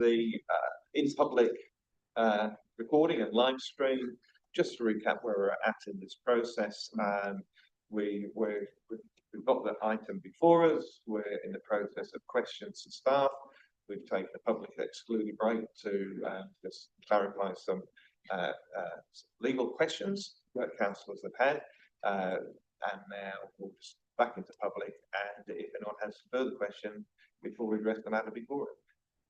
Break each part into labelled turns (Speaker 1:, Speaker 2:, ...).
Speaker 1: the in public recording and live stream. Just to recap where we're at in this process, we've got the item before us. We're in the process of questions to staff. We've taken a public excluded break to just clarify some legal questions that councillors have had, and now we'll just back into public. And if anyone has further questions before we address the matter before it,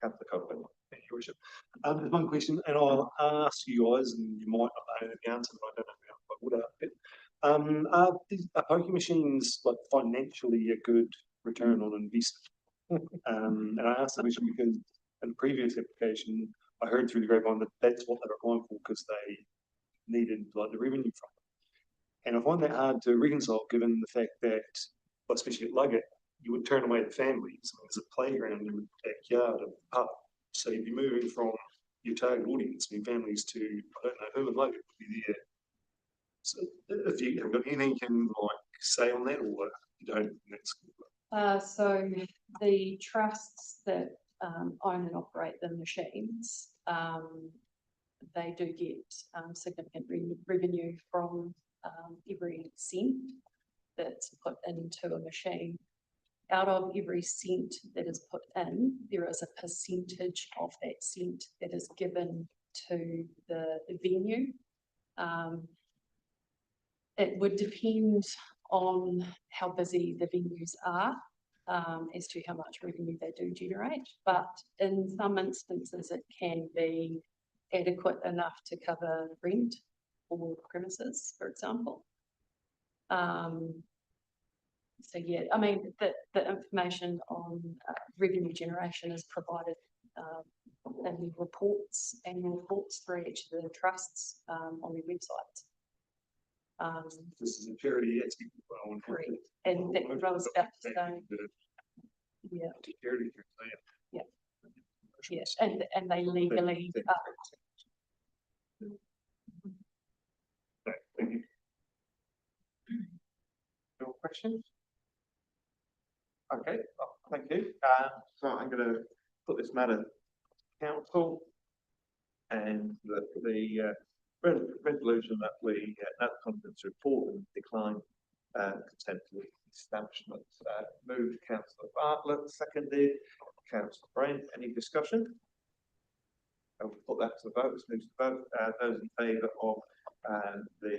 Speaker 1: Councillor Copeland.
Speaker 2: Thank you, Worship. There's one question, and I'll ask you guys, and you might not know the answer, but I don't know if I would. Are poker machines like financially a good return on investment? And I asked the question because in the previous application, I heard through the grapevine that that's what they were applying for because they needed like the revenue from it. And I find that hard to reconcile given the fact that, well, especially at Luggett, you would turn away the families. There's a playground in the backyard of the pub. So you'd be moving from your target audience, I mean, families, to, I don't know who in Luggett would be there. So if you have got anything you can like say on that, or you don't, that's good.
Speaker 3: So the trusts that own and operate the machines, they do get significant revenue from every cent that's put into a machine. Out of every cent that is put in, there is a percentage of that cent that is given to the venue. It would depend on how busy the venues are as to how much revenue they do generate, but in some instances it can be adequate enough to cover rent or premises, for example. So yeah, I mean, the information on revenue generation is provided in the reports, annual reports for each of the trusts on their websites.
Speaker 2: This is a charity, it's
Speaker 3: correct. And that's what I was about to say. Yeah. Yeah. Yeah. And they legally
Speaker 1: Thank you. Your questions? Okay, thank you. So I'm going to put this matter to council, and the resolution that we note the confidence report and decline consent to the establishment. Moved Councillor Bartlett, seconded Councillor Brent. Any discussion? I'll put that to the vote. Let's move to the vote. Those in favour of the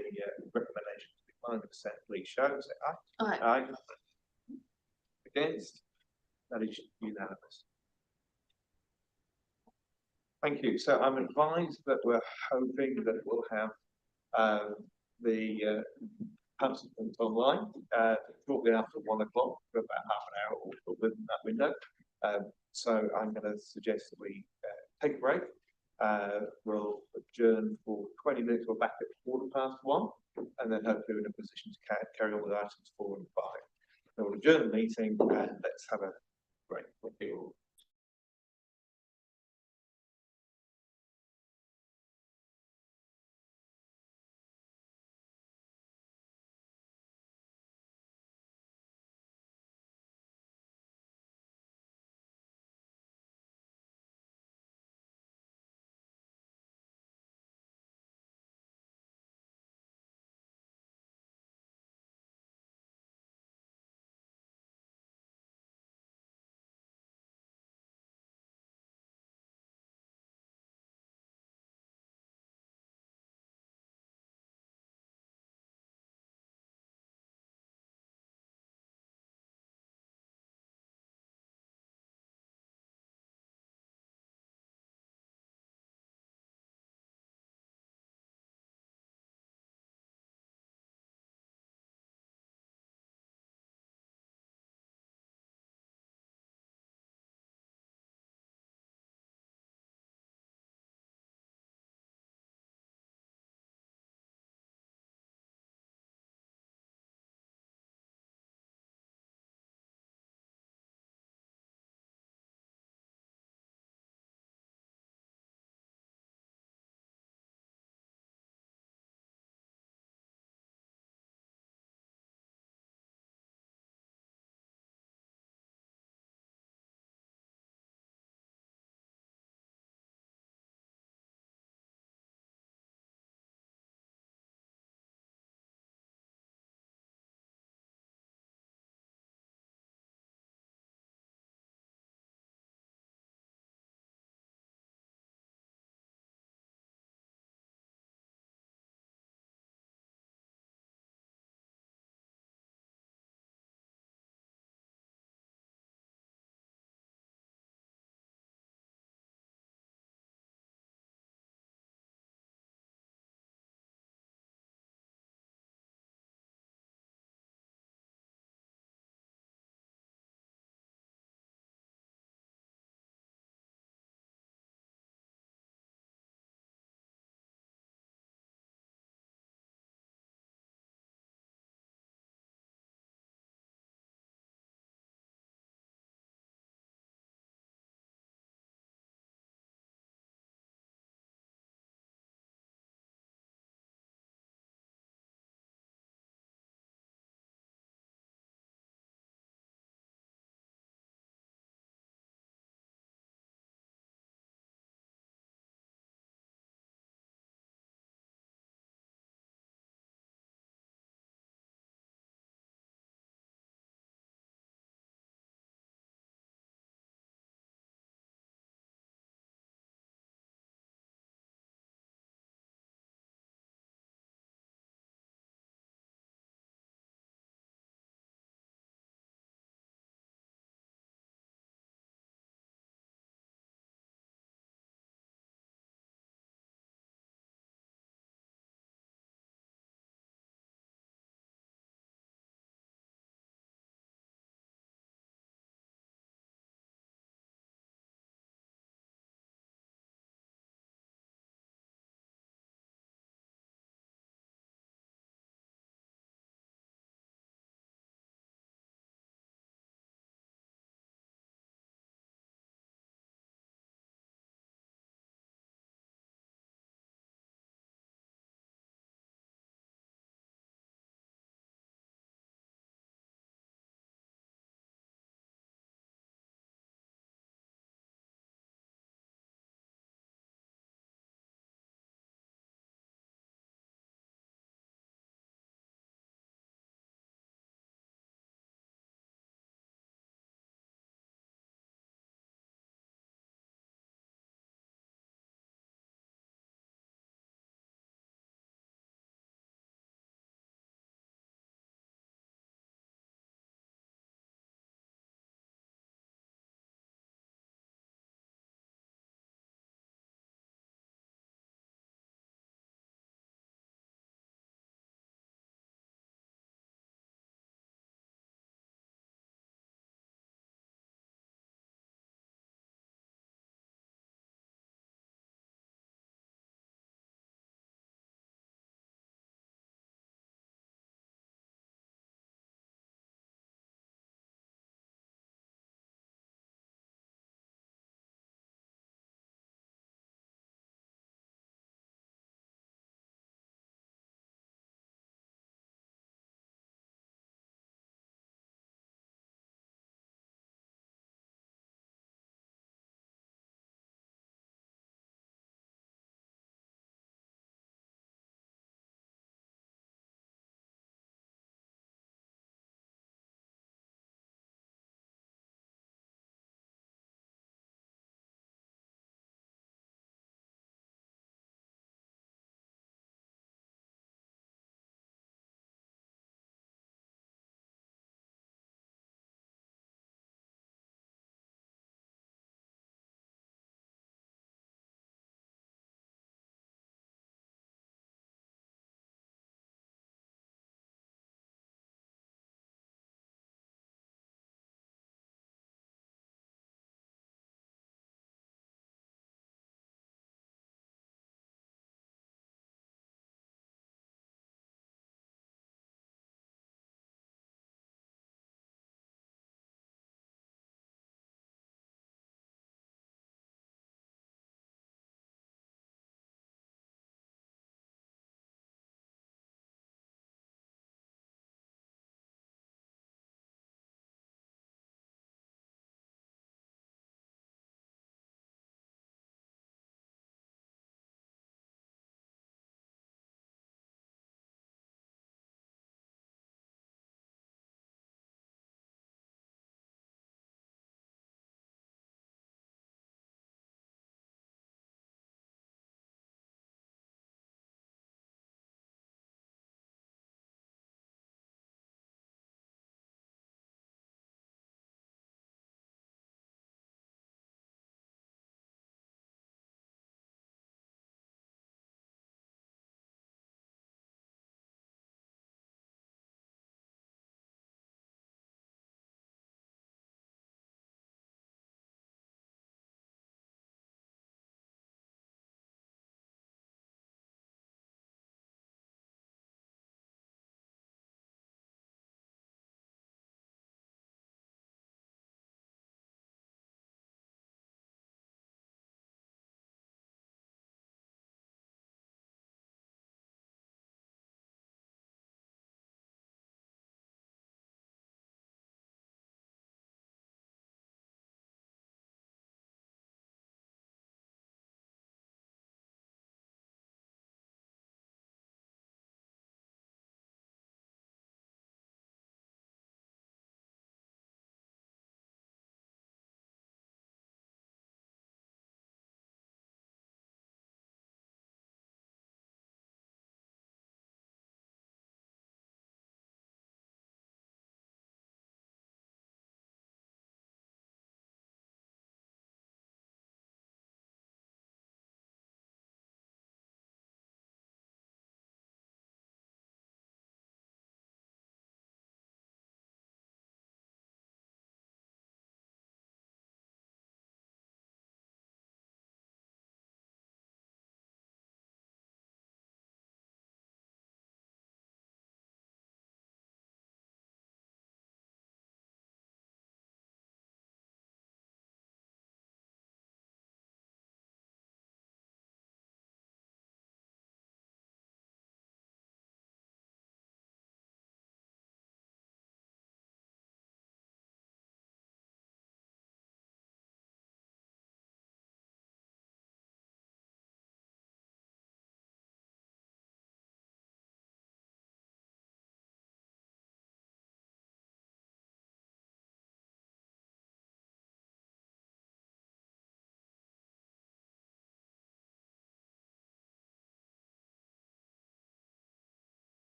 Speaker 1: recommendation to decline the consent, please show. Say aye.
Speaker 3: Aye.
Speaker 1: Aye. Against? That is unanimous. Thank you. So I'm advised that we're hoping that we'll have the participants online shortly after 1 o'clock for about half an hour or within that window. So I'm going to suggest that we take a break. We'll adjourn for 20 minutes. We're back at 1:15, and then hopefully we're in a position to carry on with items 4 and 5. So we'll adjourn the meeting and let's have a break. Thank you.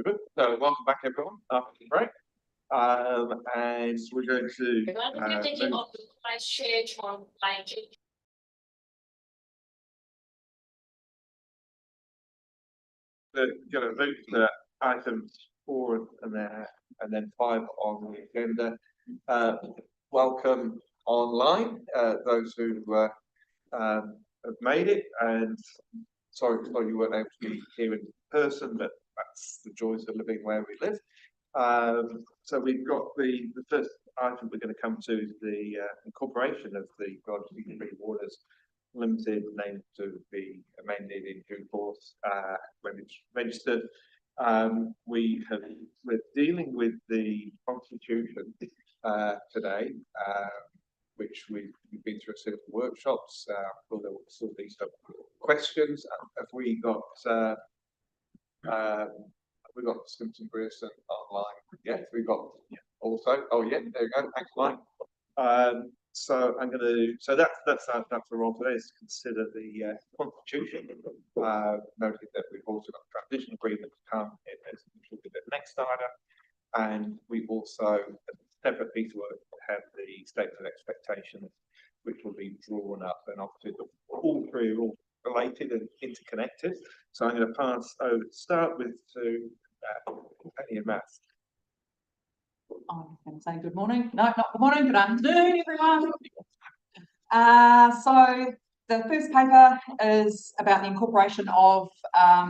Speaker 1: Good. So welcome back everyone after the break. And we're going to move to items 4 and then 5 on the agenda. Welcome online, those who have made it, and sorry you weren't able to be here in person, but that's the joys of living where we live. So we've got the first item we're going to come to is the incorporation of the QLDC Waters Limited name to be amended in due course when it's registered. We're dealing with the constitution today, which we've been through a series of workshops. There will still be some questions. Have we got Simpson Grierson online? Yes, we've got also. Oh yeah, there you go. Thanks, Mike. So I'm going to. So that's our role today, is to consider the constitution. Noted that we've also got a transition agreement to come as the next item, and we've also, a separate piece of work, have the statement of expectations, which will be drawn up, and obviously all three are all related and interconnected. So I'm going to pass over to start with to Penny and Matt.
Speaker 4: I was going to say good morning. No, not good morning, good afternoon, everyone. So the first paper is about the incorporation of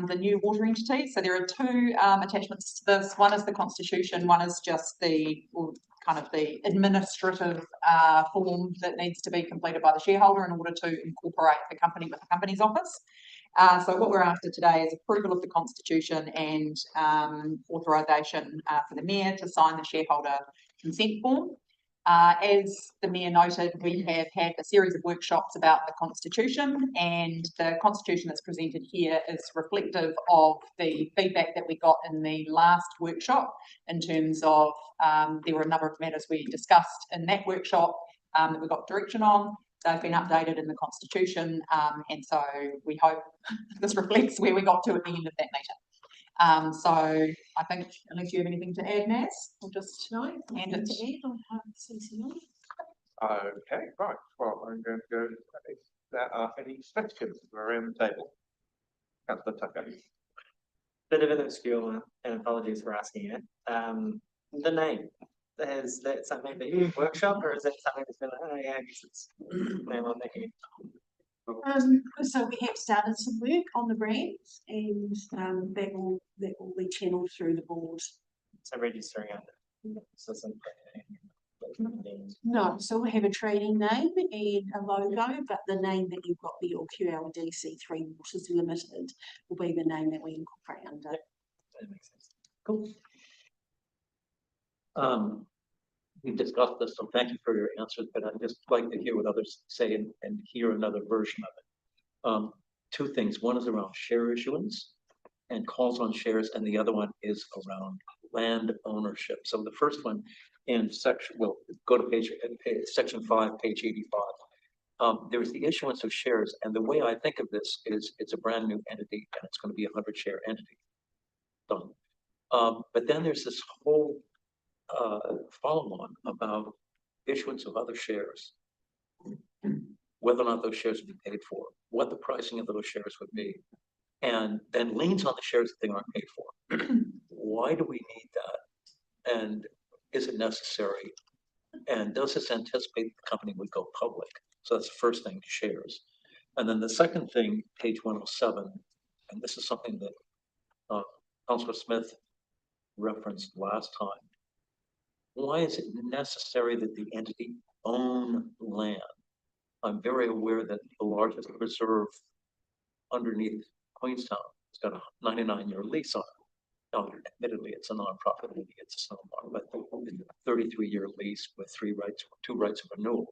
Speaker 4: the new water entity. So there are two attachments to this. One is the constitution, one is just the kind of the administrative form that needs to be completed by the shareholder in order to incorporate the company with the Companies Office. So what we're after today is approval of the constitution and authorisation for the Mayor to sign the shareholder consent form. As the Mayor noted, we have had a series of workshops about the constitution, and the constitution that's presented here is reflective of the feedback that we got in the last workshop, in terms of there were a number of matters we discussed in that workshop that we got direction on. They've been updated in the constitution, and so we hope this reflects where we got to at the end of that meeting. So I think, unless you have anything to add, Naz, we'll just hand it to Ed on CCI.
Speaker 1: Okay, right. Well, I'm going to go. If there are any questions around the table, Councillor Tucker.
Speaker 5: Bit of an obscure, and apologies for asking it. The name. Is that something that you workshop, or is that something that's been like, oh yeah, I guess it's name on there?
Speaker 6: So we have started some work on the brands, and that will be channeled through the board.
Speaker 5: So registering under. So
Speaker 6: No, so we have a trading name and a logo, but the name that you've got for your QLDC 3 Waters Limited will be the name that we incorporate under.
Speaker 5: That makes sense. Cool.
Speaker 7: We discussed this, so thank you for your answers, but I'd just like to hear what others say and hear another version of it. Two things. One is around share issuance and calls on shares, and the other one is around land ownership. So the first one in section, well, go to section 5, page 85. There's the issuance of shares, and the way I think of this is it's a brand new entity, and it's going to be a 100-share entity. Done. But then there's this whole follow-on about issuance of other shares, whether or not those shares would be paid for, what the pricing of those shares would be, and then liens on the shares that they aren't paid for. Why do we need that? And is it necessary? And does this anticipate the company would go public? So that's the first thing, shares. And then the second thing, page 107, and this is something that Councillor Smith referenced last time. Why is it necessary that the entity own land? I'm very aware that the largest reserve underneath Queenstown has got a 99-year lease on it. Now, admittedly, it's a non-profit entity, it's a snowball, but a 33-year lease with two rights of renewal.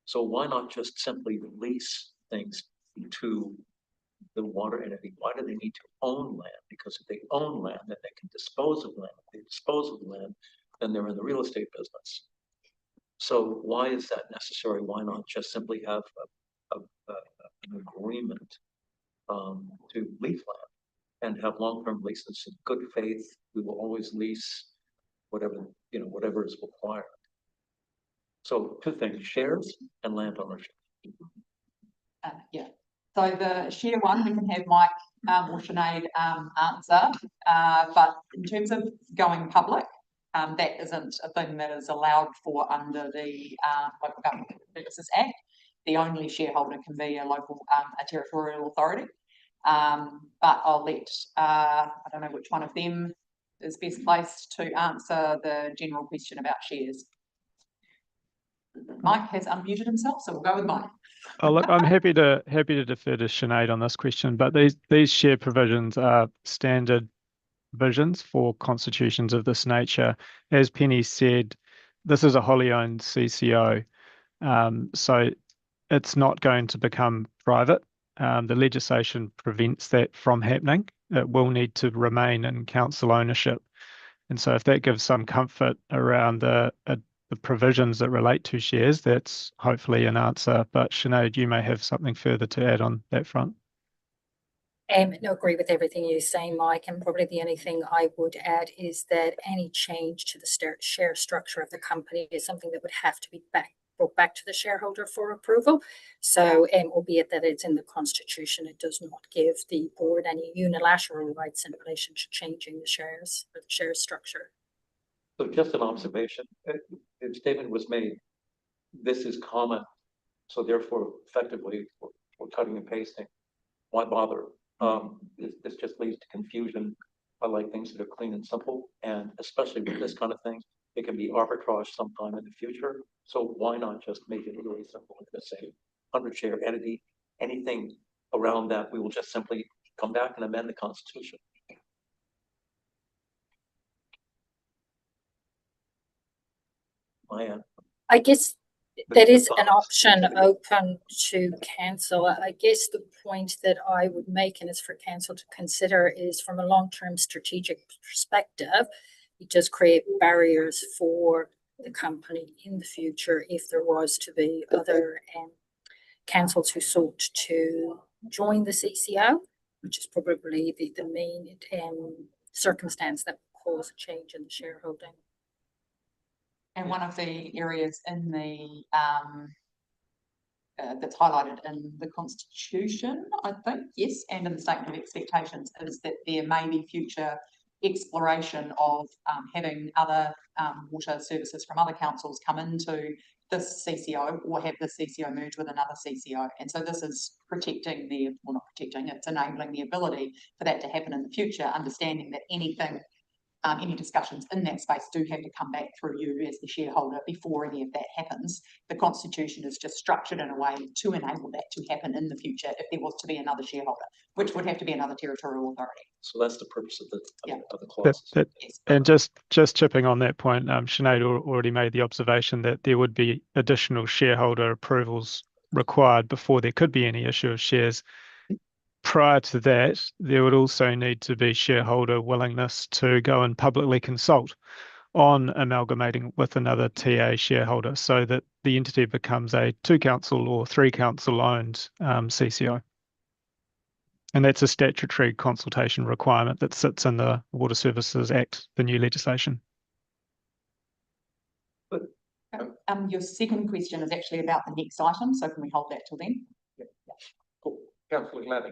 Speaker 7: So why not just simply lease things to the water entity? Why do they need to own land? Because if they own land, then they can dispose of land. If they dispose of land, then they're in the real estate business. So why is that necessary? Why not just simply have an agreement to lease land and have long-term leases in good faith. We will always lease whatever, whatever is required. So two things, shares and land ownership.
Speaker 4: Yeah, so the share one, we can have Mike or Sinead answer, but in terms of going public, that isn't a thing that is allowed for under the Local Government Purposes Act. The only shareholder can be a territorial authority. But I'll let, I don't know which one of them is best placed to answer the general question about shares. Mike has unmuted himself, so we'll go with Mike.
Speaker 8: Oh, look, I'm happy to defer to Sinead on this question, but these share provisions are standard provisions for constitutions of this nature. As Penny said, this is a wholly owned CCO, so it's not going to become private. The legislation prevents that from happening. It will need to remain in council ownership. And so if that gives some comfort around the provisions that relate to shares, that's hopefully an answer. But Sinead, you may have something further to add on that front.
Speaker 9: No, agree with everything you're saying, Mike, and probably the only thing I would add is that any change to the share structure of the company is something that would have to be brought back to the shareholder for approval. So, albeit that it's in the constitution, it does not give the board any unilateral rights in relation to changing the shares or the share structure.
Speaker 7: So just an observation, the statement was made, this is common, so therefore effectively we're cutting and pasting. Why bother? This just leads to confusion. I like things that are clean and simple, and especially with this kind of thing, it can be arbitrage sometime in the future. So why not just make it really simple and just say 100 share entity, anything around that, we will just simply come back and amend the constitution.
Speaker 9: I guess that is an option open to council. I guess the point that I would make, and is for council to consider, is from a long-term strategic perspective, it does create barriers for the company in the future if there was to be other councils who sought to join the CCO, which is probably the main circumstance that would cause a change in the shareholding.
Speaker 4: And one of the areas in the that's highlighted in the Constitution, I think, yes, and in the Statement of Expectations, is that there may be future exploration of having other water services from other councils come into this CCO or have the CCO merge with another CCO. And so this is protecting well, not protecting, it's enabling the ability for that to happen in the future, understanding that anything any discussions in that space do have to come back through you as the shareholder before any of that happens. The Constitution is just structured in a way to enable that to happen in the future if there was to be another shareholder, which would have to be another territorial authority.
Speaker 7: So that's the purpose of the
Speaker 8: clause.
Speaker 7: Yes.
Speaker 8: And just chipping on that point, Sinead already made the observation that there would be additional shareholder approvals required before there could be any issue of shares. Prior to that, there would also need to be shareholder willingness to go and publicly consult on amalgamating with another TA shareholder so that the entity becomes a 2-council or 3-council owned CCO. And that's a statutory consultation requirement that sits in the Water Services Act, the new legislation.
Speaker 4: Your second question is actually about the next item, so can we hold that till then?
Speaker 1: Yeah. Cool. Councillor Gladdy.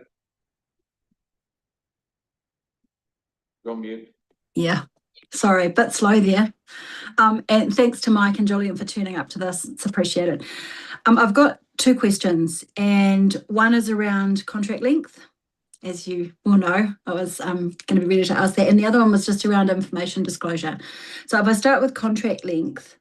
Speaker 1: You're on mute.
Speaker 10: Yeah, sorry, a bit slow there. And thanks to Mike and Julian for turning up to this. It's appreciated. I've got 2 questions, and one is around contract length. As you all know, I was going to be ready to ask that, and the other one was just around information disclosure. So if I start with contract length,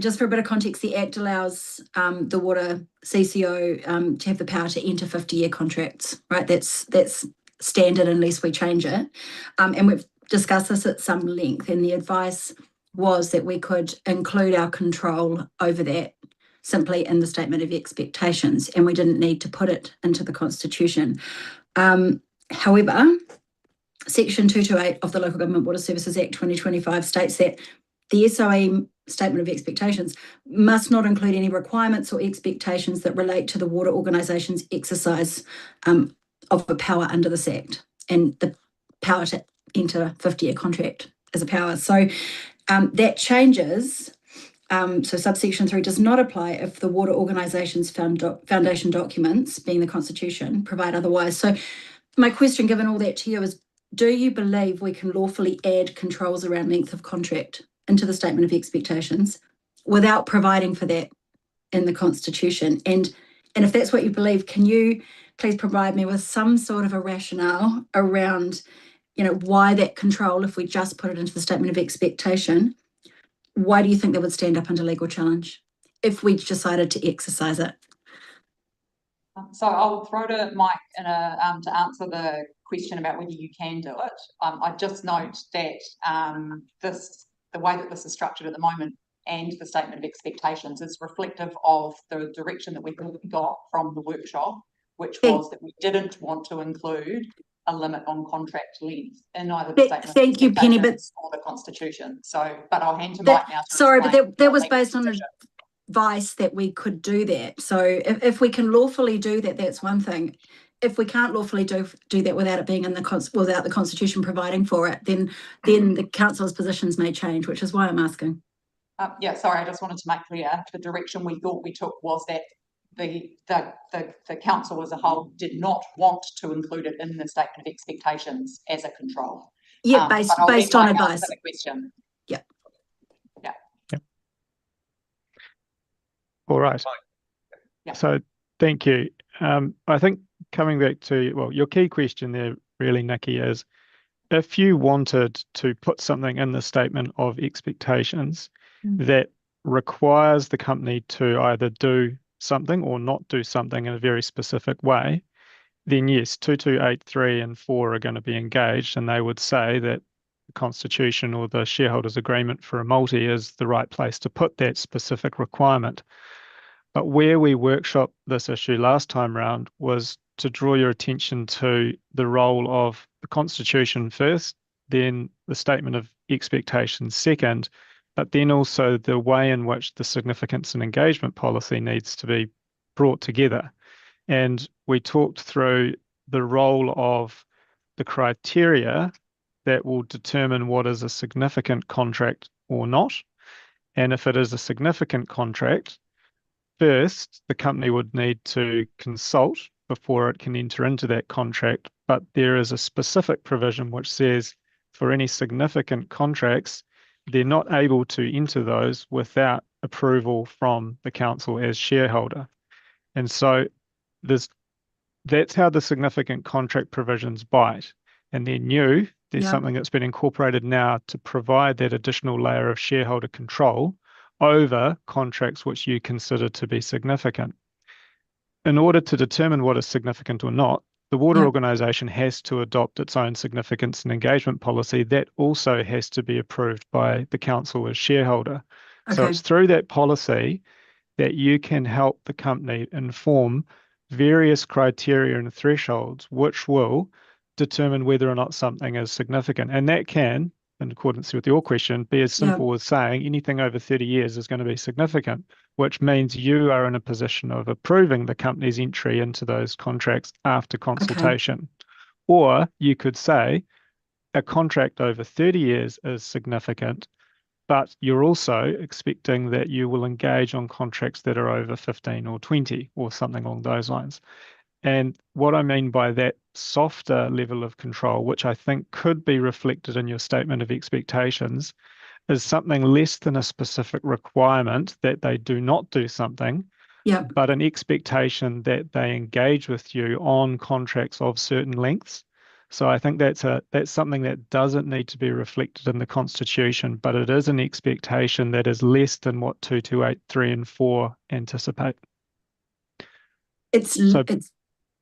Speaker 10: just for a bit of context, the Act allows the water CCO to have the power to enter 50-year contracts, right? That's standard unless we change it. And we've discussed this at some length, and the advice was that we could include our control over that simply in the Statement of Expectations, and we didn't need to put it into the Constitution. However, Section 228 of the Local Government Water Services Act 2025 states that the SOE statement of expectations must not include any requirements or expectations that relate to the water organisation's exercise of the power under this Act and the power to enter 50-year contract as a power. So that changes. So subsection 3 does not apply if the water organisation's foundation documents, being the Constitution, provide otherwise. So my question, given all that to you, is do you believe we can lawfully add controls around length of contract into the statement of expectations without providing for that in the Constitution? And if that's what you believe, can you please provide me with some sort of a rationale around, why that control, if we just put it into the statement of expectation, why do you think that would stand up under legal challenge if we decided to exercise it?
Speaker 4: So I'll throw to Mike to answer the question about whether you can do it. I just note that the way that this is structured at the moment and the statement of expectations is reflective of the direction that we got from the workshop, which was that we didn't want to include a limit on contract length in either the statement
Speaker 10: Thank you, Penny,
Speaker 4: or the Constitution. So, but I'll hand to Mike now.
Speaker 10: Sorry, but that was based on advice that we could do that. So if we can lawfully do that, that's one thing. If we can't lawfully do that without it being in without the Constitution providing for it, then the council's positions may change, which is why I'm asking.
Speaker 4: Yeah, sorry, I just wanted to make clear the direction we thought we took was that the council as a whole did not want to include it in the statement of expectations as a control.
Speaker 10: Yeah, based on advice.
Speaker 4: The question.
Speaker 10: Yeah.
Speaker 4: Yeah.
Speaker 8: Yep. All right.
Speaker 4: Yeah.
Speaker 8: So thank you. I think coming back to, your key question there really, Nikki, is if you wanted to put something in the statement of expectations that requires the company to either do something or not do something in a very specific way, then yes, 2283 and 4 are going to be engaged, and they would say that the Constitution or the shareholders' agreement for a multi is the right place to put that specific requirement. But where we workshopped this issue last time round was to draw your attention to the role of the Constitution first, then the statement of expectations second, but then also the way in which the significance and engagement policy needs to be brought together. And we talked through the role of the criteria that will determine what is a significant contract or not. And if it is a significant contract, first, the company would need to consult before it can enter into that contract. But there is a specific provision which says for any significant contracts, they're not able to enter those without approval from the council as shareholder. And so that's how the significant contract provisions bite. And they're new. There's something that's been incorporated now to provide that additional layer of shareholder control over contracts which you consider to be significant. In order to determine what is significant or not, the water organisation has to adopt its own significance and engagement policy. That also has to be approved by the council as shareholder. Okay. So it's through that policy that you can help the company inform various criteria and thresholds which will determine whether or not something is significant. And that can, in accordance with your question, be as simple as saying anything over 30 years is going to be significant, which means you are in a position of approving the company's entry into those contracts after consultation. Okay. Or you could say a contract over 30 years is significant, but you're also expecting that you will engage on contracts that are over 15 or 20 or something along those lines. And what I mean by that softer level of control, which I think could be reflected in your statement of expectations, is something less than a specific requirement that they do not do something, but an expectation that they engage with you on contracts of certain lengths. So I think that's something that doesn't need to be reflected in the Constitution, but it is an expectation that is less than what 2283 and 4 anticipate.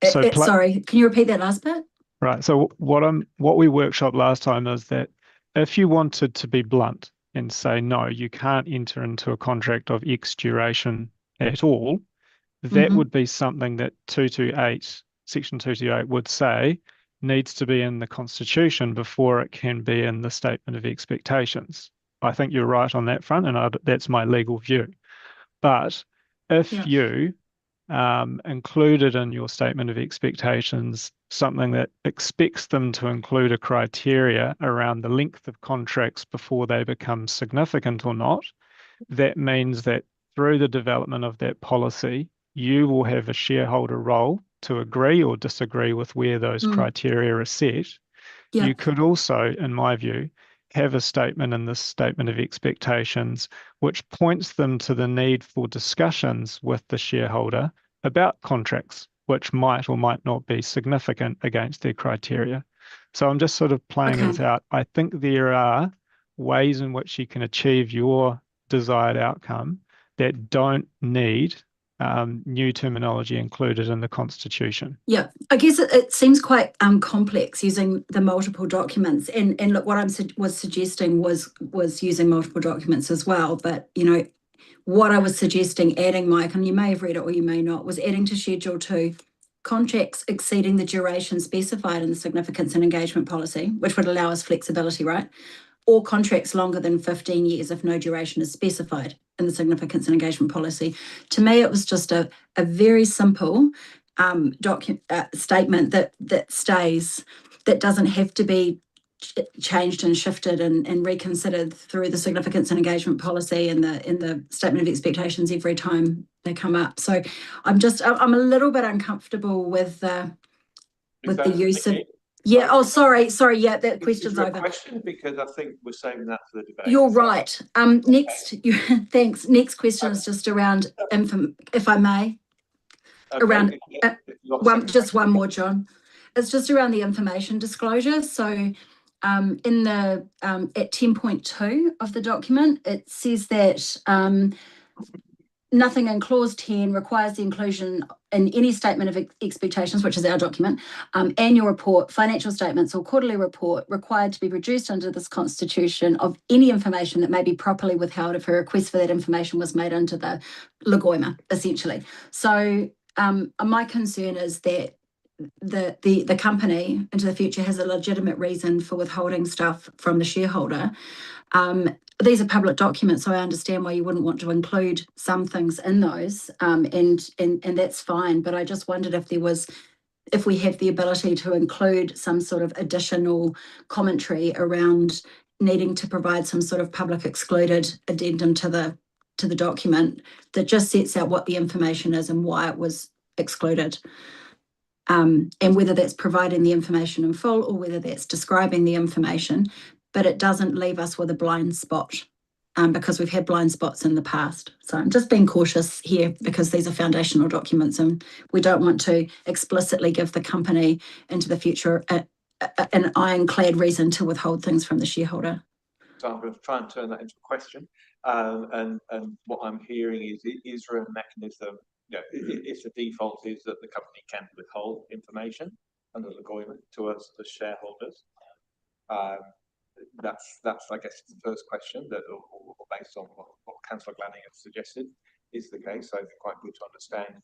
Speaker 10: Sorry, can you repeat that last bit?
Speaker 8: Right. So what we workshopped last time is that if you wanted to be blunt and say, no, you can't enter into a contract of X duration at all, that would be something that Section 228 would say needs to be in the Constitution before it can be in the statement of expectations. I think you're right on that front, and that's my legal view. But if
Speaker 10: Yeah.
Speaker 8: you included in your statement of expectations something that expects them to include a criteria around the length of contracts before they become significant or not, that means that through the development of that policy, you will have a shareholder role to agree or disagree with where those criteria are set.
Speaker 10: Yeah.
Speaker 8: You could also, in my view, have a statement in this statement of expectations which points them to the need for discussions with the shareholder about contracts which might or might not be significant against their criteria. So I'm just sort of playing
Speaker 10: Okay.
Speaker 8: this out. I think there are ways in which you can achieve your desired outcome that don't need new terminology included in the Constitution.
Speaker 10: Yeah, I guess it seems quite complex using the multiple documents. And look, what I was suggesting was using multiple documents as well. But you know, what I was suggesting adding, Mike, and you may have read it or you may not, was adding to Schedule 2 contracts exceeding the duration specified in the significance and engagement policy, which would allow us flexibility, right? Or contracts longer than 15 years if no duration is specified in the significance and engagement policy. To me, it was just a very simple statement that stays, that doesn't have to be changed and shifted and reconsidered through the significance and engagement policy and the statement of expectations every time they come up. So I'm a little bit uncomfortable with the use of. Yeah, oh, sorry, yeah, that question's over.
Speaker 1: Question, because I think we're saving that for the debate.
Speaker 10: You're right. Thanks. Next question is just around if I may.
Speaker 1: Okay,
Speaker 10: Around
Speaker 1: just
Speaker 10: one more, John. It's just around the information disclosure. So in the at 10.2 of the document, it says that nothing in clause 10 requires the inclusion in any statement of expectations, which is our document, annual report, financial statements or quarterly report required to be produced under this Constitution of any information that may be properly withheld if a request for that information was made under the legoima, essentially. So my concern is that the company into the future has a legitimate reason for withholding stuff from the shareholder. These are public documents, so I understand why you wouldn't want to include some things in those, and that's fine. But I just wondered if we have the ability to include some sort of additional commentary around needing to provide some sort of public excluded addendum to the document that just sets out what the information is and why it was excluded. And whether that's providing the information in full or whether that's describing the information, but it doesn't leave us with a blind spot, because we've had blind spots in the past. So I'm just being cautious here because these are foundational documents and we don't want to explicitly give the company into the future an ironclad reason to withhold things from the shareholder.
Speaker 1: So I'm going to try and turn that into a question. And what I'm hearing is there a mechanism, you know, if the default is that the company can withhold information under the agreement to us as shareholders, that's I guess the first question that, or based on what Councillor Glanning has suggested, is the case. So it'd be quite good to understand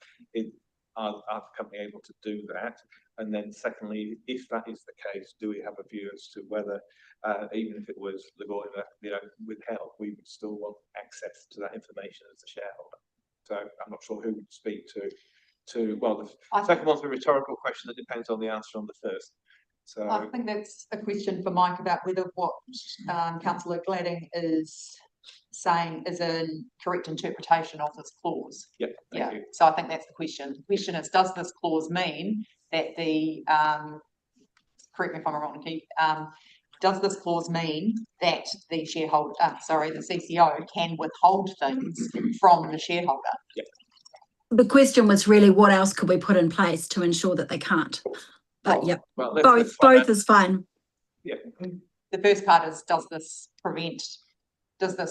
Speaker 1: are the company able to do that? And then secondly, if that is the case, do we have a view as to whether even if it was legoima, you know, withheld, we would still want access to that information as a shareholder? So I'm not sure who would speak to well, the second one's a rhetorical question that depends on the answer on the first. So
Speaker 4: I think that's a question for Mike about whether what Councillor Glanning is saying is a correct interpretation of this clause.
Speaker 1: Yeah, thank you.
Speaker 4: So I think that's the question. The question is, does this clause mean that the correct me if I'm wrong, Keith, does this clause mean that the shareholder, the CCO can withhold things from the shareholder?
Speaker 1: Yeah.
Speaker 10: The question was really what else could we put in place to ensure that they can't? But yeah,
Speaker 1: well,
Speaker 10: both is fine.
Speaker 1: Yeah.
Speaker 4: The first part is, does this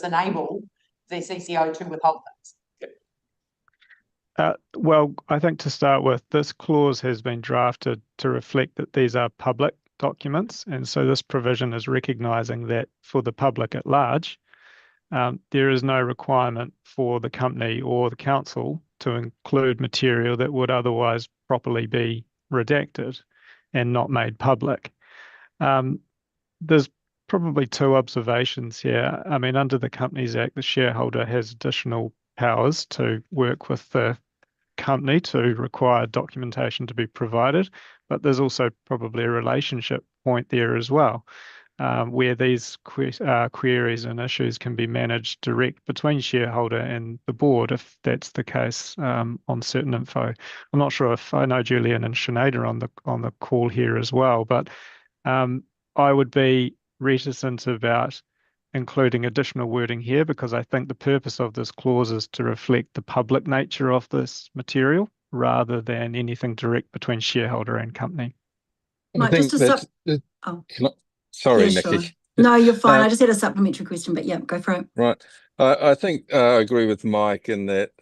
Speaker 4: enable the CCO to withhold things?
Speaker 8: Well, I think to start with, this clause has been drafted to reflect that these are public documents. And so this provision is recognising that for the public at large, there is no requirement for the company or the council to include material that would otherwise properly be redacted and not made public. There's probably two observations here. I mean, under the Companies Act, the shareholder has additional powers to work with the company to require documentation to be provided, but there's also probably a relationship point there as well, where these queries and issues can be managed direct between shareholder and the board, if that's the case, on certain info. I'm not sure if I know Julian and Sinead are on the call here as well, but I would be reticent about including additional wording here because I think the purpose of this clause is to reflect the public nature of this material rather than anything direct between shareholder and company.
Speaker 10: Mike, just
Speaker 11: that's,
Speaker 10: oh.
Speaker 11: Sorry,
Speaker 10: Yeah,
Speaker 11: Nikki.
Speaker 10: sure. No, you're fine. I just had a supplementary question, but yeah, go for it.
Speaker 11: Right. I think I agree with Mike in that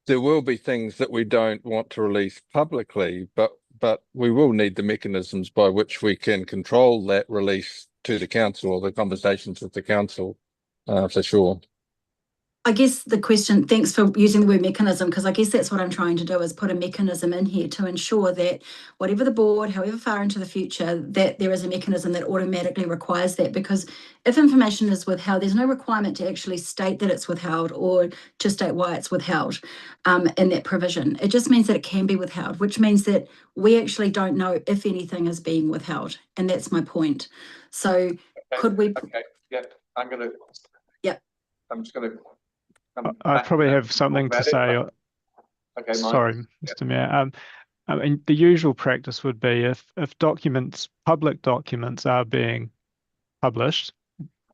Speaker 11: there will be things that we don't want to release publicly, but we will need the mechanisms by which we can control that release to the council or the conversations with the council, for sure.
Speaker 10: I guess the question, thanks for using the word mechanism, because I guess that's what I'm trying to do is put a mechanism in here to ensure that whatever the board, however far into the future, that there is a mechanism that automatically requires that. Because if information is withheld, there's no requirement to actually state that it's withheld or to state why it's withheld in that provision. It just means that it can be withheld, which means that we actually don't know if anything is being withheld. And that's my point. So could we...
Speaker 1: Okay, yeah, I'm going to...
Speaker 10: Yep.
Speaker 1: I'm just going to...
Speaker 8: I probably have something to say.
Speaker 1: Okay, Mike.
Speaker 8: Sorry, Mr. Mayor. I mean, the usual practice would be if public documents are being published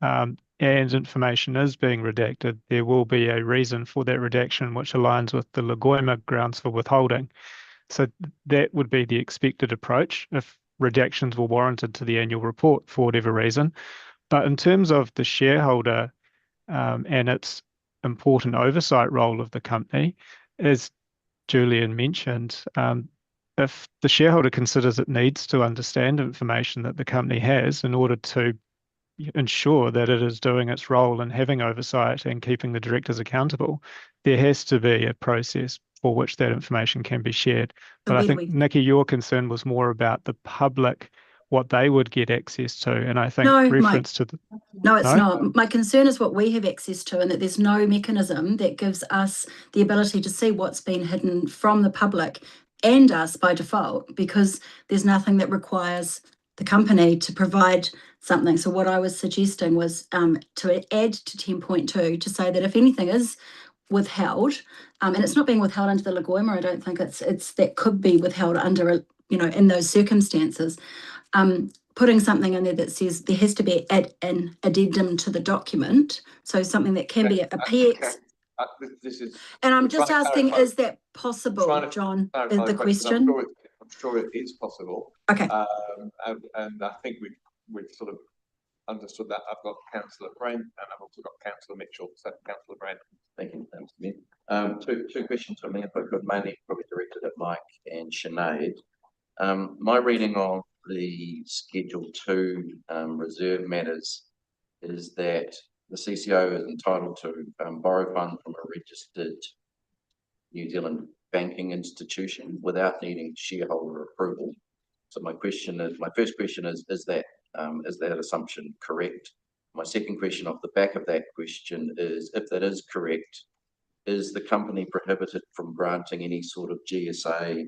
Speaker 8: and information is being redacted, there will be a reason for that redaction which aligns with the Lagoima grounds for withholding. So that would be the expected approach if redactions were warranted to the annual report for whatever reason. But in terms of the shareholder and its important oversight role of the company, as Julian mentioned, if the shareholder considers it needs to understand information that the company has in order to ensure that it is doing its role in having oversight and keeping the directors accountable, there has to be a process for which that information can be shared. But I think, Nikki, your concern was more about the public, what they would get access to, and I think reference to the...
Speaker 10: No, it's not. My concern is what we have access to and that there's no mechanism that gives us the ability to see what's been hidden from the public and us by default, because there's nothing that requires the company to provide something. So what I was suggesting was to add to 10.2 to say that if anything is withheld, and it's not being withheld under the Lagoima, I don't think it's that could be withheld under, in those circumstances, putting something in there that says there has to be an addendum to the document, so something that can be a PX.
Speaker 1: This is,
Speaker 10: and I'm just asking, is that possible, John? Is the question?
Speaker 1: I'm sure it is possible.
Speaker 10: Okay.
Speaker 1: And I think we've sort of understood that. I've got Councillor Brent and I've also got Councillor Mitchell. So Councillor Brent.
Speaker 12: Thank you, two questions from me, if I could, mainly probably directed at Mike and Sinead. My reading of the Schedule 2 reserve matters is that the CCO is entitled to borrow funds from a registered New Zealand banking institution without needing shareholder approval. So my first question is that assumption correct? My second question off the back of that question is, if that is correct, is the company prohibited from granting any sort of GSA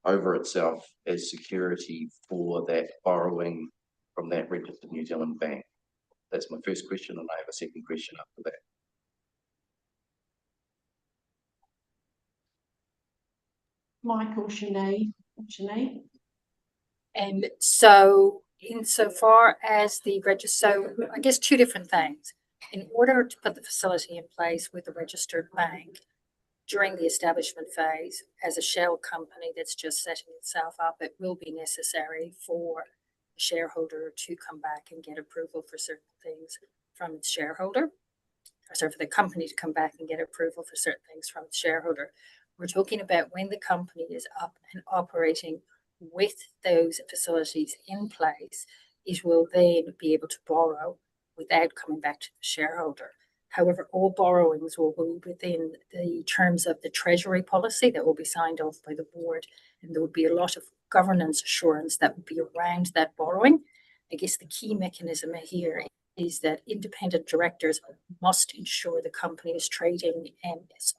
Speaker 12: over itself as security for that borrowing from that registered New Zealand bank? That's my first question, and I have a second question after that.
Speaker 6: Michael, Sinead.
Speaker 9: And so insofar as the register, so I guess two different things. In order to put the facility in place with the registered bank during the establishment phase as a shell company that's just setting itself up, it will be necessary for the shareholder to come back and get approval for certain things from its shareholder, or for the company to come back and get approval for certain things from its shareholder. We're talking about when the company is up and operating with those facilities in place, it will then be able to borrow without coming back to the shareholder. However, all borrowings will be within the terms of the Treasury policy that will be signed off by the board, and there will be a lot of governance assurance that will be around that borrowing. I guess the key mechanism here is that independent directors must ensure the company is trading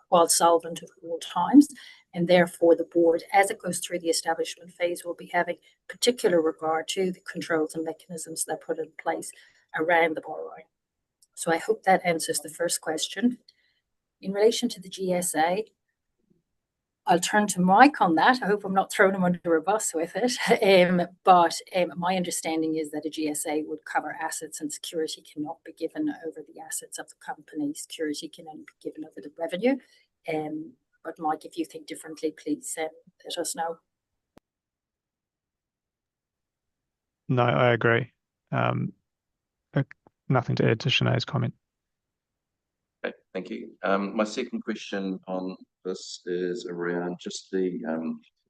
Speaker 9: while solvent at all times. And therefore, the board, as it goes through the establishment phase, will be having particular regard to the controls and mechanisms that are put in place around the borrowing. So I hope that answers the first question. In relation to the GSA, I'll turn to Mike on that. I hope I'm not throwing him under a bus with it. But my understanding is that a GSA would cover assets, and security cannot be given over the assets of the company. Security can only be given over the revenue. But Mike, if you think differently, please let us know.
Speaker 8: No, I agree. Nothing to add to Sinead's comment.
Speaker 12: Okay, thank you. My second question on this is around just the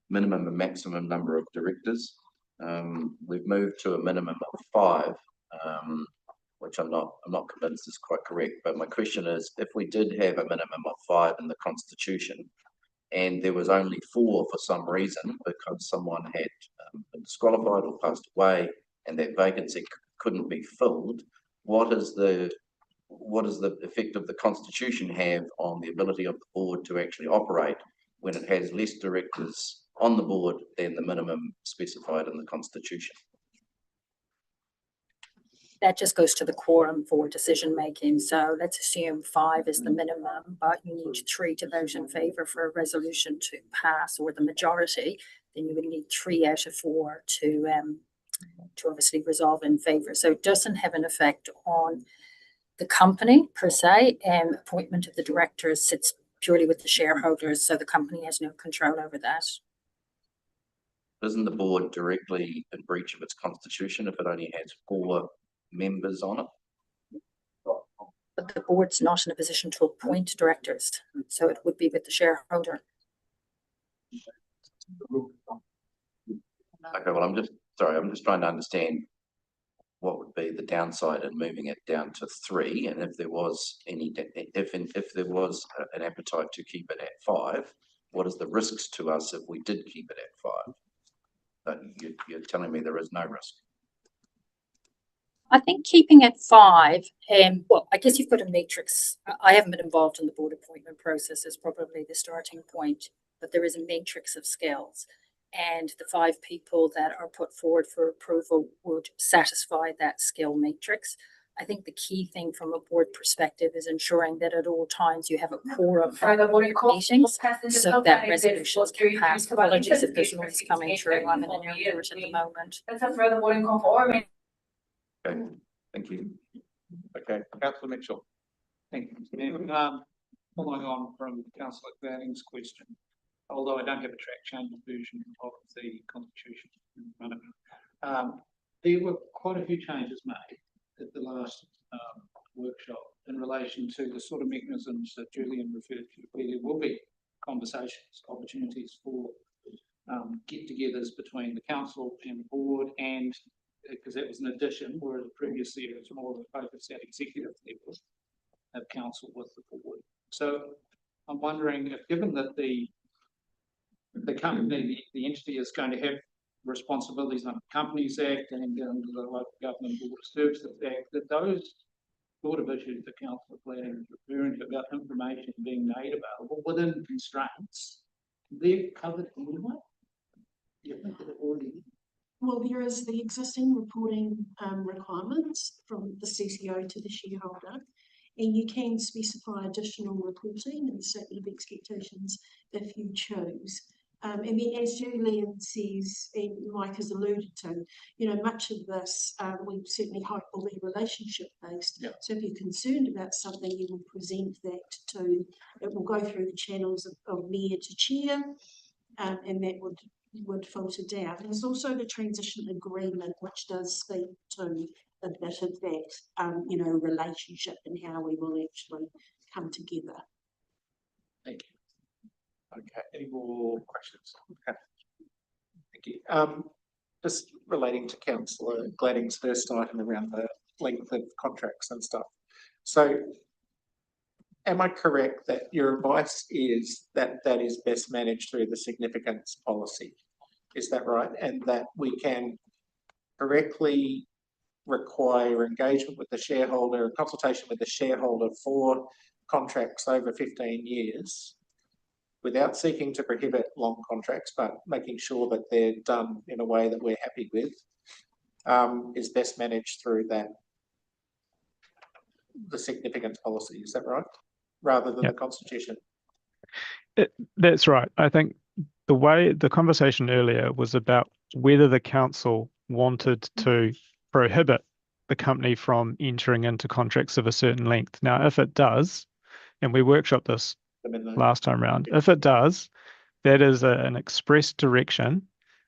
Speaker 12: minimum and maximum number of directors. We've moved to a minimum of 5, which I'm not convinced is quite correct. But my question is, if we did have a minimum of 5 in the Constitution, and there was only 4 for some reason because someone had been disqualified or passed away, and that vacancy couldn't be filled, what does the effect of the Constitution have on the ability of the board to actually operate when it has less directors on the board than the minimum specified in the Constitution?
Speaker 9: That just goes to the quorum for decision making. So let's assume 5 is the minimum, but you need 3 to vote in favour for a resolution to pass, or the majority. Then you would need 3 out of 4 to obviously resolve in favour. So it doesn't have an effect on the company per se. Appointment of the directors sits purely with the shareholders, so the company has no control over that.
Speaker 12: Isn't the board directly in breach of its Constitution if it only has 4 members on it?
Speaker 9: But the board's not in a position to appoint directors, so it would be with the shareholder.
Speaker 12: Okay, well, I'm just trying to understand what would be the downside in moving it down to 3, and if there was if there was an appetite to keep it at 5, what is the risks to us if we did keep it at 5? But you're telling me there is no risk.
Speaker 9: I think keeping it 5, well, I guess you've got a matrix. I haven't been involved in the board appointment process, is probably the starting point, but there is a matrix of skills, and the 5 people that are put forward for approval would satisfy that skill matrix. I think the key thing from a board perspective is ensuring that at all times you have a quorum of meetings so that resolutions can pass. Apologies if there's noise coming through. I'm in an airport at the moment.
Speaker 12: Okay, thank you.
Speaker 1: Okay, Councillor Mitchell.
Speaker 13: Thank you. Following on from Councillor Glading's question, although I don't have a track change version of the Constitution in front of me, there were quite a few changes made at the last workshop in relation to the sort of mechanisms that Julian referred to, where there will be conversations, opportunities for get-togethers between the council and the board, and because that was an addition, whereas previously it was more of a focus at executive level of council with the board. So I'm wondering if, given that the company, the entity is going to have responsibilities under the Companies Act and under the Local Government Board Services Act, that those sort of issues that Councillor Glading is referring to about information being made available within constraints, they're covered anyway? Do you think that it already is?
Speaker 6: Well, there is the existing reporting requirements from the CCO to the shareholder, and you can specify additional reporting and statement of expectations if you choose. And then, as Julian says, and Mike has alluded to, much of this we certainly hope will be relationship based.
Speaker 13: Yep.
Speaker 6: So if you're concerned about something, you will present that to, it will go through the channels of mayor to chair, and that would filter down. There's also the transition agreement, which does speak to a bit of that, relationship and how we will actually come together.
Speaker 13: Thank you.
Speaker 2: Okay, any more questions? Okay. Thank you. Just relating to Councillor Glading's first item around the length of contracts and stuff. So am I correct that your advice is that that is best managed through the significance policy? Is that right? And that we can correctly
Speaker 13: require engagement with the shareholder, consultation with the shareholder for contracts over 15 years, without seeking to prohibit long contracts, but making sure that they're done in a way that we're happy with, is best managed through the significance policy. Is that right? Rather than the constitution.
Speaker 8: That's right. I think the conversation earlier was about whether the council wanted to prohibit the company from entering into contracts of a certain length. Now, if it does, and we workshopped this last time round, if it does, that is an express direction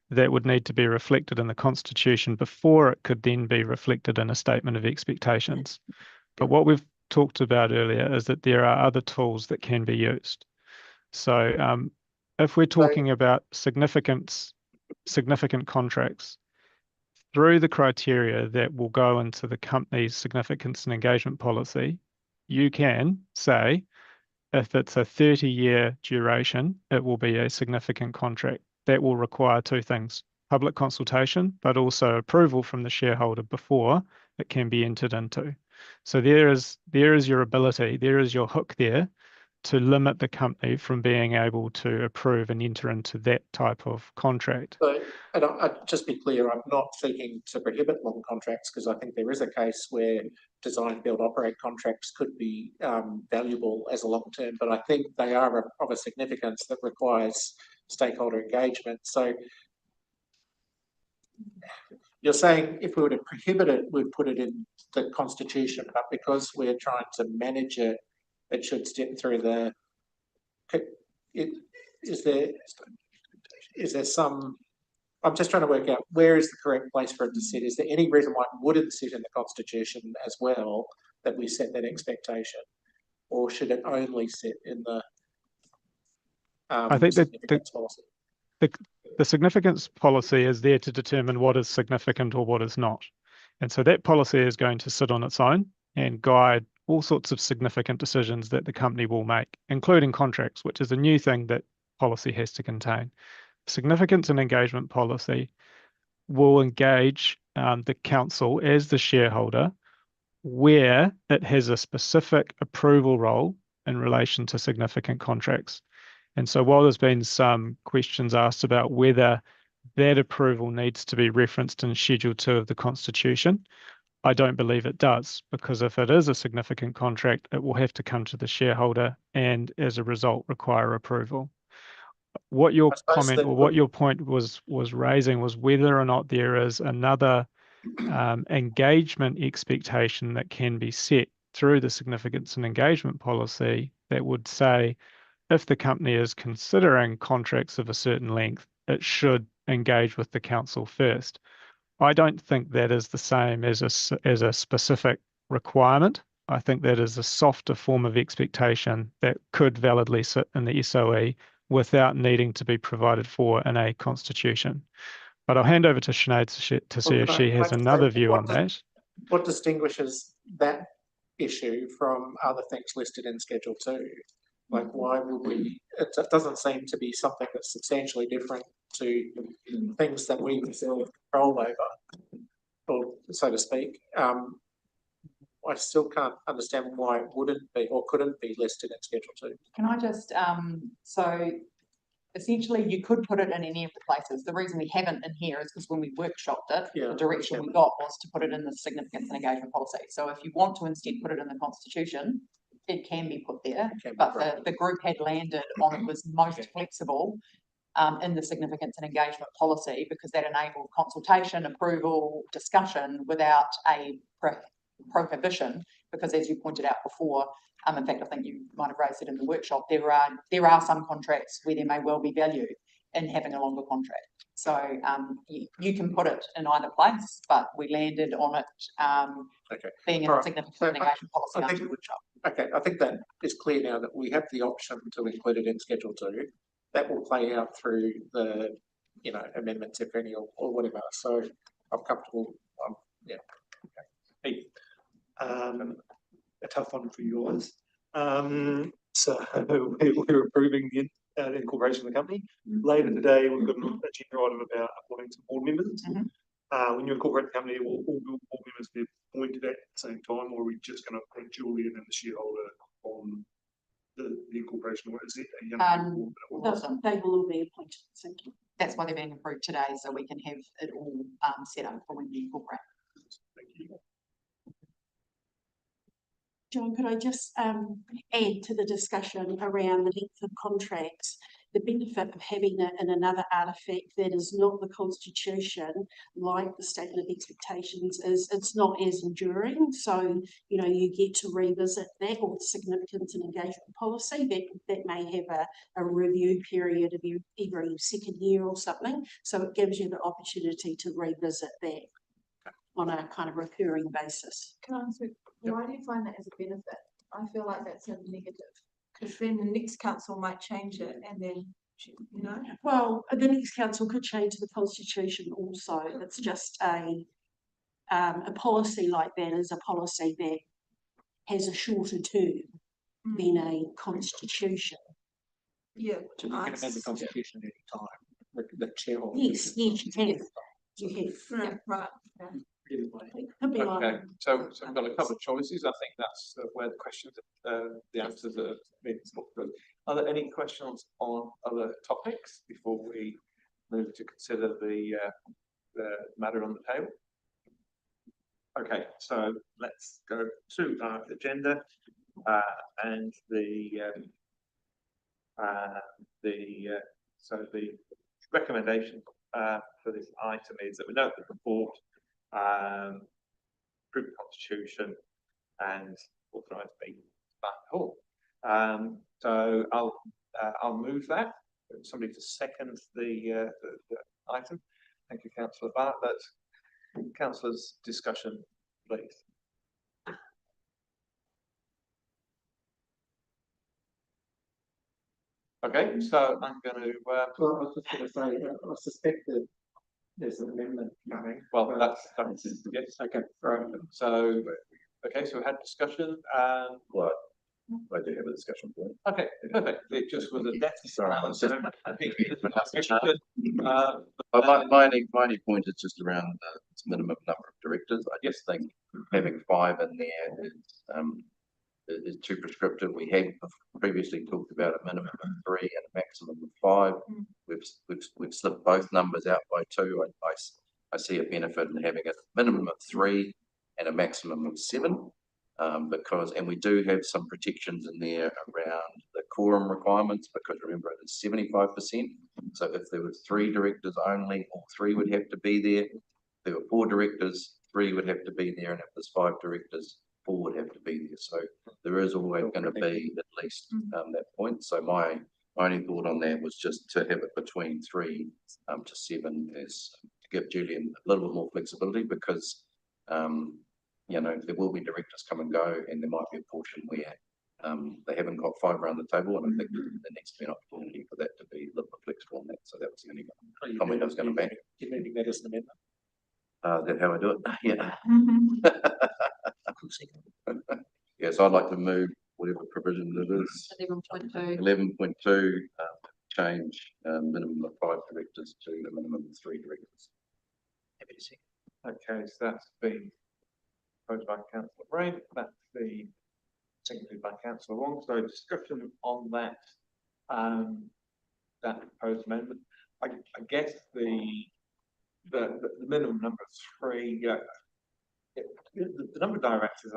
Speaker 8: that would need to be reflected in the constitution before it could then be reflected in a statement of expectations. But what we've talked about earlier is that there are other tools that can be used. So if we're talking about significant contracts, through the criteria that will go into the company's significance and engagement policy, you can say if it's a 30-year duration, it will be a significant contract. That will require two things: public consultation, but also approval from the shareholder before it can be entered into. So there is your ability, there is your hook there to limit the company from being able to approve and enter into that type of contract.
Speaker 13: So, and I'll just be clear, I'm not seeking to prohibit long contracts, because I think there is a case where design, build, operate contracts could be valuable as a long term, but I think they are of a significance that requires stakeholder engagement. So you're saying if we were to prohibit it, we'd put it in the constitution, but because we're trying to manage it, it should step through the. Is there some? I'm just trying to work out where is the correct place for it to sit. Is there any reason why it wouldn't sit in the constitution as well, that we set that expectation, or should it only sit in the?
Speaker 8: I think that the significance policy is there to determine what is significant or what is not. And so that policy is going to sit on its own and guide all sorts of significant decisions that the company will make, including contracts, which is a new thing that policy has to contain. Significance and engagement policy will engage the council as the shareholder where it has a specific approval role in relation to significant contracts. And so while there's been some questions asked about whether that approval needs to be referenced in Schedule 2 of the Constitution, I don't believe it does, because if it is a significant contract, it will have to come to the shareholder and as a result require approval. What your comment or what your point was raising was whether or not there is another engagement expectation that can be set through the significance and engagement policy that would say if the company is considering contracts of a certain length, it should engage with the council first. I don't think that is the same as a specific requirement. I think that is a softer form of expectation that could validly sit in the SOE without needing to be provided for in a constitution. But I'll hand over to Sinead to see if she has another view on that.
Speaker 13: What distinguishes that issue from other things listed in Schedule 2? Like, why would we? It doesn't seem to be something that's substantially different to things that we still control over, or so to speak. I still can't understand why it wouldn't be or couldn't be listed in Schedule 2.
Speaker 4: Can I just, so essentially you could put it in any of the places. The reason we haven't in here is because when we workshopped it, the direction we got was to put it in the significance and engagement policy. So if you want to instead put it in the Constitution, it can be put there, but the group had landed on it was most flexible in the significance and engagement policy, because that enabled consultation, approval, discussion without a prohibition, because as you pointed out before, in fact, I think you might have raised it in the workshop, there are some contracts where there may well be value in having a longer contract. So you can put it in either place, but we landed on it being in the significance and engagement policy under the workshop.
Speaker 13: Okay, I think that is clear now that we have the option to include it in Schedule 2. That will play out through the, amendments, if any, or whatever. So I'm comfortable. Yeah.
Speaker 2: Okay. A tough one for yours. So we're approving the incorporation of the company. Later today, we've got an agenda item about appointing some board members. when you incorporate the company, will all board members be appointed at the same time, or are we just going to appoint Julian and the shareholder on the incorporation? Or is it a young board that it was?
Speaker 6: They will all be appointed. Thank you.
Speaker 4: That's why they're being approved today, so we can have it all set up for when we incorporate.
Speaker 2: Thank you.
Speaker 6: John, could I just add to the discussion around the length of contracts? The benefit of having it in another artefact that is not the Constitution, like the statement of expectations, is it's not as enduring. So, you know, you get to revisit that, or the significance and engagement policy that may have a review period of every second year or something. So it gives you the opportunity to revisit that on a kind of recurring basis.
Speaker 14: Can I ask, why do you find that as a benefit? I feel like that's a negative, because then the next council might change it and then, you know.
Speaker 6: Well, the next council could change the Constitution also. It's just a policy like that is a policy that has a shorter term than a constitution.
Speaker 14: Yeah.
Speaker 13: So you can amend the constitution at any time, the shareholder.
Speaker 6: Yes, yes, you have. You have.
Speaker 14: Right.
Speaker 6: Could be like
Speaker 1: Okay, so we've got a couple of choices. I think that's where the questions, the answers are being put through. Are there any questions on other topics before we move to consider the matter on the table? Okay, so let's go to our agenda and the recommendation for this item is that we note the report, approve the constitution, and authorise me back home. So I'll move that. Somebody to second the item. Thank you, Councillor Bartlett. Councillors, discussion, please. Okay, so I'm going to.
Speaker 5: Well, I was just going to say, I suspect that there's an amendment coming.
Speaker 1: Well, that's
Speaker 5: yes. Okay, right.
Speaker 1: So, okay, so we had discussion.
Speaker 12: Well, I do have a discussion point.
Speaker 1: Okay, perfect. It just was a death.
Speaker 12: Sorry, I was just-
Speaker 1: my
Speaker 12: My only point is just around the minimum number of directors. I just think having 5 in there is too prescriptive. We have previously talked about a minimum of 3 and a maximum of 5. We've slipped both numbers out by 2. I see a benefit in having a minimum of 3 and a maximum of 7. And we do have some protections in there around the quorum requirements, because remember it is 75%. So if there was 3 directors only, all 3 would have to be there. If there were 4 directors, 3 would have to be there, and if there's 5 directors, 4 would have to be there. So there is always going to be at least that point. So my only thought on that was just to have it between 3 to 7, as to give Julian a little bit more flexibility, because you know, there will be directors come and go, and there might be a portion where they haven't got 5 around the table, and I think there needs to be an opportunity for that to be a little bit flexible on that. So that was the only comment I was going to make.
Speaker 13: You're moving that as an amendment?
Speaker 12: Is that how I do it? Yeah. Yes, I'd like to move whatever provision it is.
Speaker 4: 11.2.
Speaker 12: 11.2, change minimum of 5 directors to a minimum of 3 directors. Happy to see.
Speaker 1: Okay, so that's been proposed by Councillor Brain. That's the seconded by Councillor Wong. So discussion on that that proposed amendment. I guess the minimum number of 3. The number of directors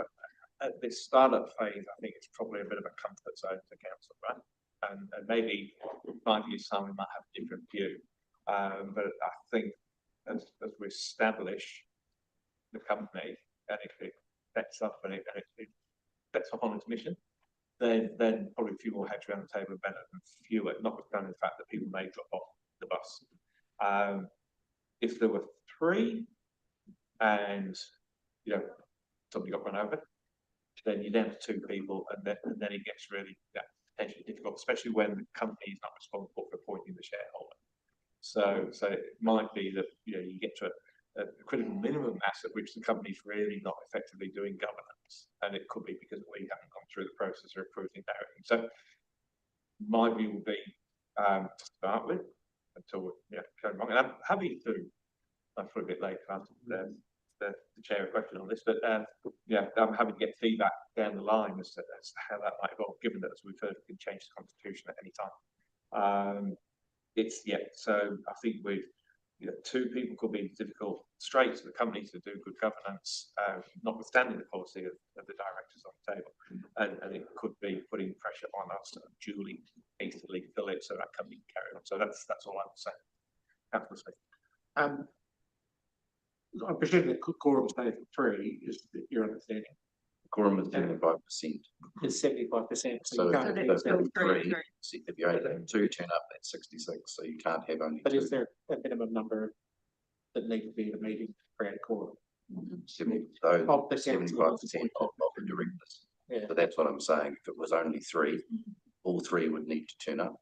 Speaker 1: at this startup phase, I think it's probably a bit of a comfort zone to council, right? And maybe in 5 years' time we might have a different view. But I think as we establish the company, and if it sets up and it sets off on its mission, then probably a few more heads around the table are better than fewer, notwithstanding the fact that people may drop off the bus. If there were 3 and somebody got run over, then you're down to 2 people, and then it gets really potentially difficult, especially when the company is not responsible for appointing the shareholder. So it might be that you get to a critical minimum mass at which the company's really not effectively doing governance, and it could be because we haven't gone through the process of approving directly. So my view would be to start with until we're shown wrong, and I'm happy to I'm probably a bit late to answer the chair a question on this, but yeah, I'm happy to get feedback down the line as to how that might evolve, given that, as we've heard, we can change the constitution at any time. So I think two people could be difficult straits for the company to do good governance, notwithstanding the policy of the directors on the table, and it could be putting pressure on us to duly, hastily fill it so that company can carry on. So that's all I would say. Councillor Smith.
Speaker 13: I presume the quorum stay for 3 is your understanding.
Speaker 12: Quorum is 75%.
Speaker 13: It's 75%.
Speaker 12: So
Speaker 13: you can't
Speaker 12: if
Speaker 13: have
Speaker 12: there's three, if you only have 2 turn up, that's 66. So you can't have only
Speaker 13: But
Speaker 12: 2.
Speaker 13: is there a minimum number that need to be in a meeting to create a quorum?
Speaker 12: 70,
Speaker 13: Of
Speaker 12: so
Speaker 13: the
Speaker 12: 75% of the directors.
Speaker 13: Yeah.
Speaker 12: So that's what I'm saying. If it was only 3, all 3 would need to turn up.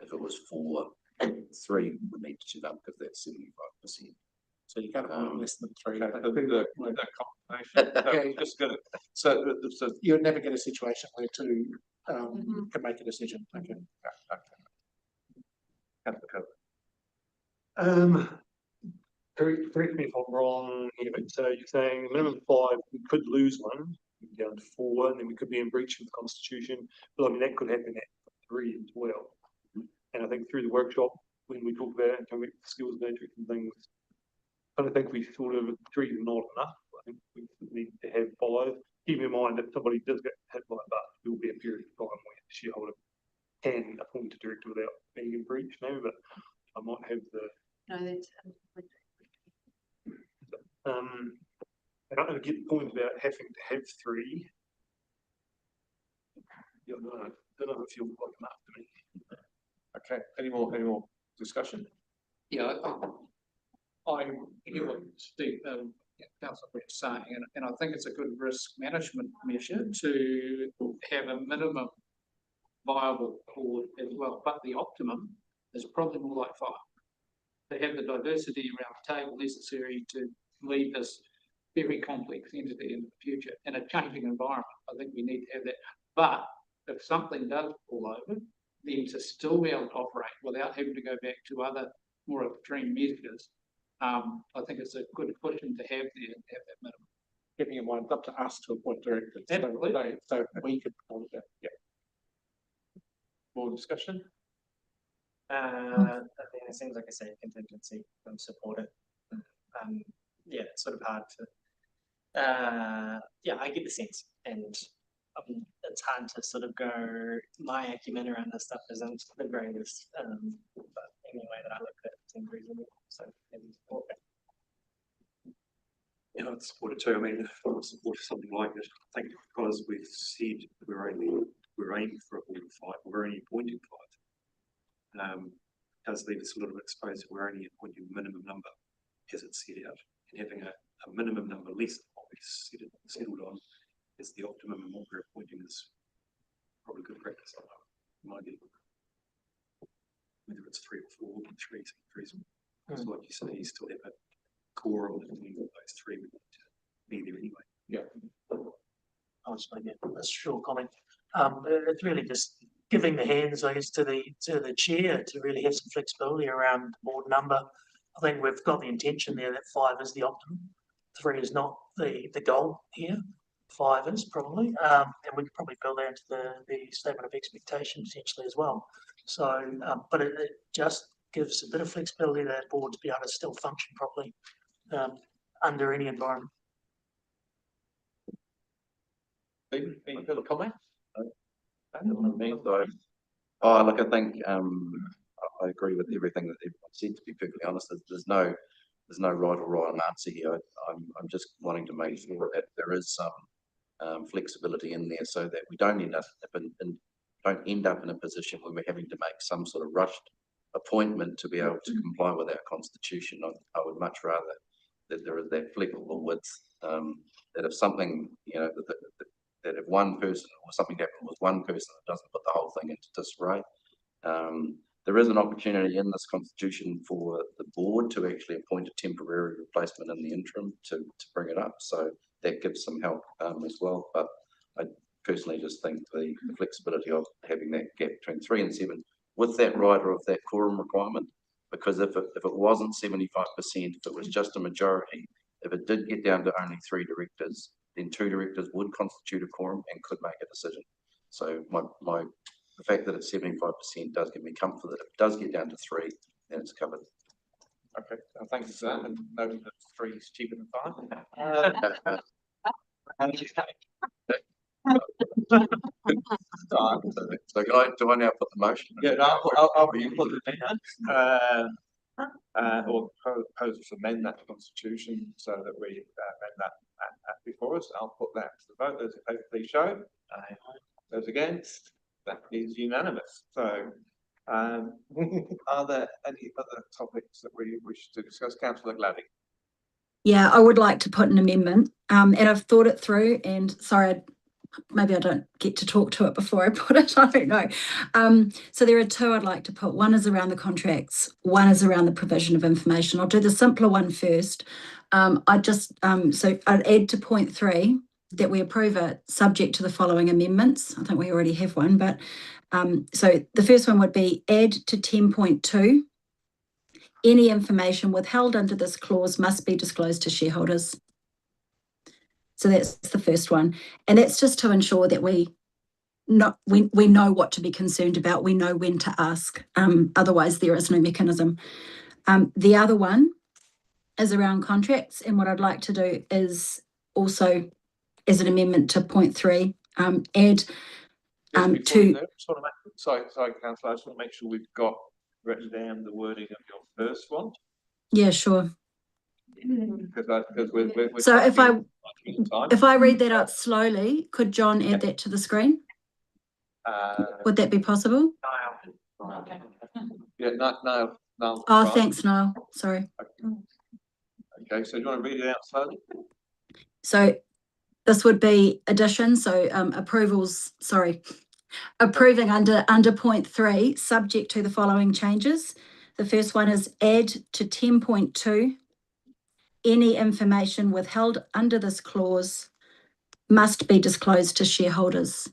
Speaker 12: If it was 4, 3 would need to turn up because that's 75%.
Speaker 13: So you can't have less than 3.
Speaker 1: I think the combination. Just gonna, so
Speaker 13: you would never get a situation where 2 can make a decision. Okay.
Speaker 2: Correct me if I'm wrong here, but so you're saying minimum 5, we could lose one, down to 4, and then we could be in breach of the constitution. But I mean, that could happen at 3 as well. And I think through the workshop, when we talk about skills matrix and things, I don't think we sort of 3 is not enough. I think we need to have 5. Keep in mind if somebody does get hit by a bus, there will be a period of time where the shareholder can appoint a director without being in breach, maybe, but I might have the.
Speaker 3: No, that's.
Speaker 2: I don't get the point about having to have 3. Yeah, no, I don't know if you'll like enough to me.
Speaker 1: Okay. Any more discussion?
Speaker 13: Yeah, I hear what Steve, Councillor Brett's saying, and I think it's a good risk management measure to have a minimum viable board as well, but the optimum is probably more like 5. To have the diversity around the table necessary to lead this very complex entity in the future in a changing environment. I think we need to have that. But if something does fall over, then to still be able to operate without having to go back to other more extreme measures, I think it's a good cushion to have there, have that minimum. Keeping in mind, it's up to us to appoint directors.
Speaker 1: Absolutely.
Speaker 13: So we could appoint that.
Speaker 1: Yeah. More discussion?
Speaker 5: I think it seems like I say contingency and support it. Yeah, it's sort of hard to. Yeah, I get the sense, and it's hard to sort of go. My acumen around this stuff isn't the greatest, but anyway that I look at it seems reasonable. So maybe support it.
Speaker 2: Yeah, I'd support it too. I mean, if I would support something like this, I think because we've said we're aiming for a board of 5, we're only appointing 5. Does leave us a little bit exposed. We're only appointing a minimum number as it's set out, and having a minimum number less than what we settled on is the optimum, and what we're appointing is probably good practice. In my view, whether it's 3 or 4, 3 is like you say, you still have a core of those 3 would need to be there anyway.
Speaker 1: Yeah.
Speaker 15: I'll just make a short comment. It's really just giving the hands, I guess, to the chair to really have some flexibility around the board number. I think we've got the intention there that 5 is the optimum. 3 is not the goal here. 5 is probably, and we could probably build that into the statement of expectation potentially as well. So, but it just gives a bit of flexibility to that board to be able to still function properly under any environment.
Speaker 1: Any further comment?
Speaker 12: Look, I think I agree with everything that everyone said. To be perfectly honest, there's no right or wrong answer here. I'm just wanting to make sure that there is some flexibility in there, so that we don't end up in a position where we're having to make some sort of rushed appointment to be able to comply with our constitution. I would much rather that there is that flexible width. That if something, that if one person or something happened with one person, it doesn't put the whole thing into disarray. There is an opportunity in this constitution for the board to actually appoint a temporary replacement in the interim to bring it up. So that gives some help as well. But I personally just think the flexibility of having that gap between 3 and 7 with that rider of that quorum requirement because if it wasn't 75%, if it was just a majority, if it did get down to only 3 directors, then 2 directors would constitute a quorum and could make a decision. So the fact that it's 75% does give me comfort that if it does get down to 3, then it's covered.
Speaker 1: Okay, thank you for that, and noting that 3 is cheaper than 5.
Speaker 12: So do I now put the motion?
Speaker 1: Yeah, no, I'll put the amendment, or propose to amend that constitution so that we amend that before us. I'll put that to the vote. Those in favour, please show. Those against, that is unanimous. So, are there any other topics that we wish to discuss? Councillor Gladdy.
Speaker 10: Yeah, I would like to put an amendment, and I've thought it through, and sorry, maybe I don't get to talk to it before I put it, I don't know. So there are 2 I'd like to put. One is around the contracts, one is around the provision of information. I'll do the simpler one first. So I'd add to point 3 that we approve it subject to the following amendments. I think we already have one, but so the first one would be add to 10.2. Any information withheld under this clause must be disclosed to shareholders. So that's the first one. And that's just to ensure that we know what to be concerned about. We know when to ask. Otherwise, there is no mechanism. The other one is around contracts. And what I'd like to do is also, as an amendment to point 3, add
Speaker 1: Sorry, Councillor, I just want to make sure we've got written down the wording of your first one.
Speaker 10: Yeah, sure.
Speaker 1: Because we're
Speaker 10: so if I read that out slowly, could John add that to the screen? Would that be possible?
Speaker 1: Yeah, no.
Speaker 10: Oh,
Speaker 1: right.
Speaker 10: thanks, Niall. Sorry.
Speaker 1: Okay, so do you want to read it out slowly?
Speaker 10: So this would be addition. So approving under point 3, subject to the following changes. The first one is add to 10.2. Any information withheld under this clause must be disclosed to shareholders.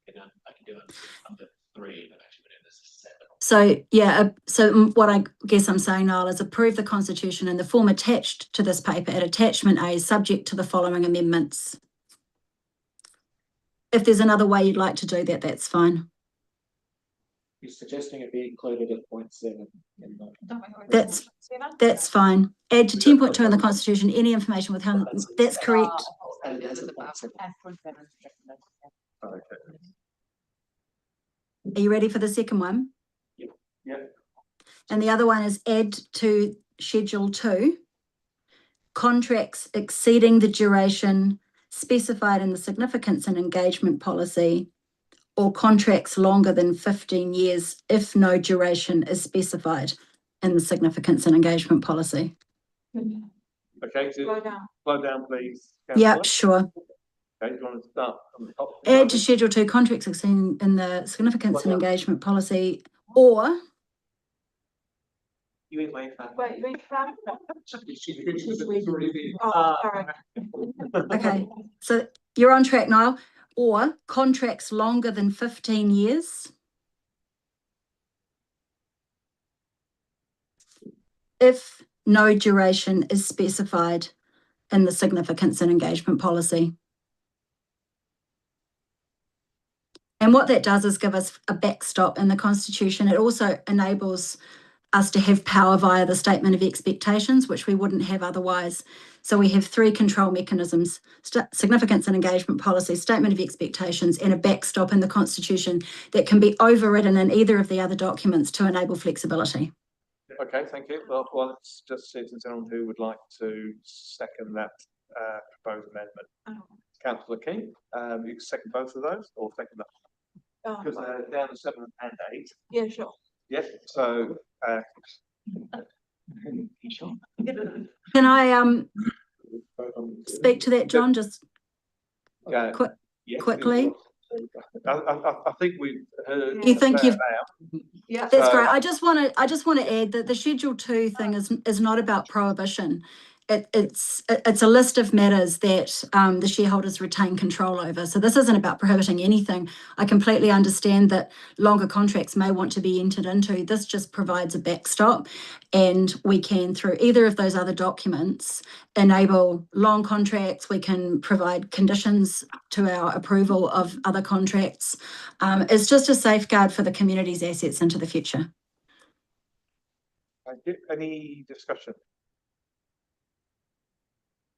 Speaker 7: I can do it under 3, but actually this is 7.
Speaker 10: So yeah, so what I guess I'm saying, Niall, is approve the constitution in the form attached to this paper at attachment A, subject to the following amendments. If there's another way you'd like to do that, that's fine.
Speaker 5: You're suggesting it be included at point 7.
Speaker 10: That's fine. Add to 10.2 in the constitution, any information withheld. That's correct. Are you ready for the second one?
Speaker 1: Yeah.
Speaker 10: And the other one is add to Schedule 2, contracts exceeding the duration specified in the significance and engagement policy, or contracts longer than 15 years if no duration is specified in the significance and engagement policy.
Speaker 1: Okay, so slow down, please.
Speaker 10: Yep, sure.
Speaker 1: Okay, do you want to start from the top?
Speaker 10: Add to Schedule 2 contracts exceeding in the significance and engagement policy, or
Speaker 5: You mean wait for
Speaker 10: okay, so you're on track now, or contracts longer than 15 years if no duration is specified in the significance and engagement policy. And what that does is give us a backstop in the Constitution. It also enables us to have power via the statement of expectations, which we wouldn't have otherwise. So we have 3 control mechanisms: significance and engagement policy, statement of expectations, and a backstop in the Constitution that can be overridden in either of the other documents to enable flexibility.
Speaker 1: Okay, thank you. Well, let's just see if there's anyone who would like to second that proposed amendment. Councillor King, you can second both of those, or second that? Because they're down to 7 and 8.
Speaker 14: Yeah, sure.
Speaker 1: Yes, so
Speaker 10: Can I speak to that, John, just quickly?
Speaker 1: I think we've heard.
Speaker 10: You think you've?
Speaker 14: Yeah,
Speaker 10: that's great. I just want to add that the Schedule 2 thing is not about prohibition. it's a list of matters that the shareholders retain control over. So this isn't about prohibiting anything. I completely understand that longer contracts may want to be entered into. This just provides a backstop, and we can, through either of those other documents, enable long contracts. We can provide conditions to our approval of other contracts. It's just a safeguard for the community's assets into the future.
Speaker 1: Thank you. Any discussion?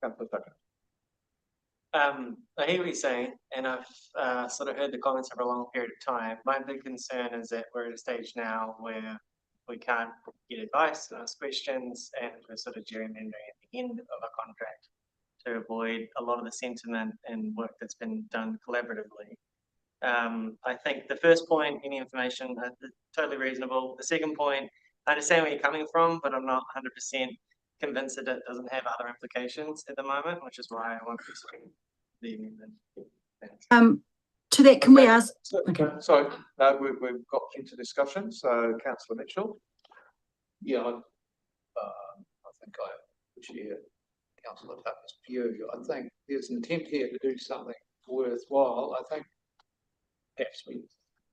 Speaker 1: Councillor Tucker.
Speaker 5: I hear what you're saying, and I've sort of heard the comments over a long period of time. My big concern is that we're at a stage now where we can't get advice and ask questions, and we're sort of gerrymandering at the end of a contract to avoid a lot of the sentiment and work that's been done collaboratively. I think the first point, any information, totally reasonable. The second point, I understand where you're coming from, but I'm not 100% convinced that it doesn't have other implications at the moment, which is why I want to see the amendment.
Speaker 10: To that, can we ask?
Speaker 1: Okay. So we've got into discussion. So Councillor Mitchell.
Speaker 13: Yeah, I think I share Councillor Tucker's view. I think there's intent here to do something worthwhile. I think perhaps we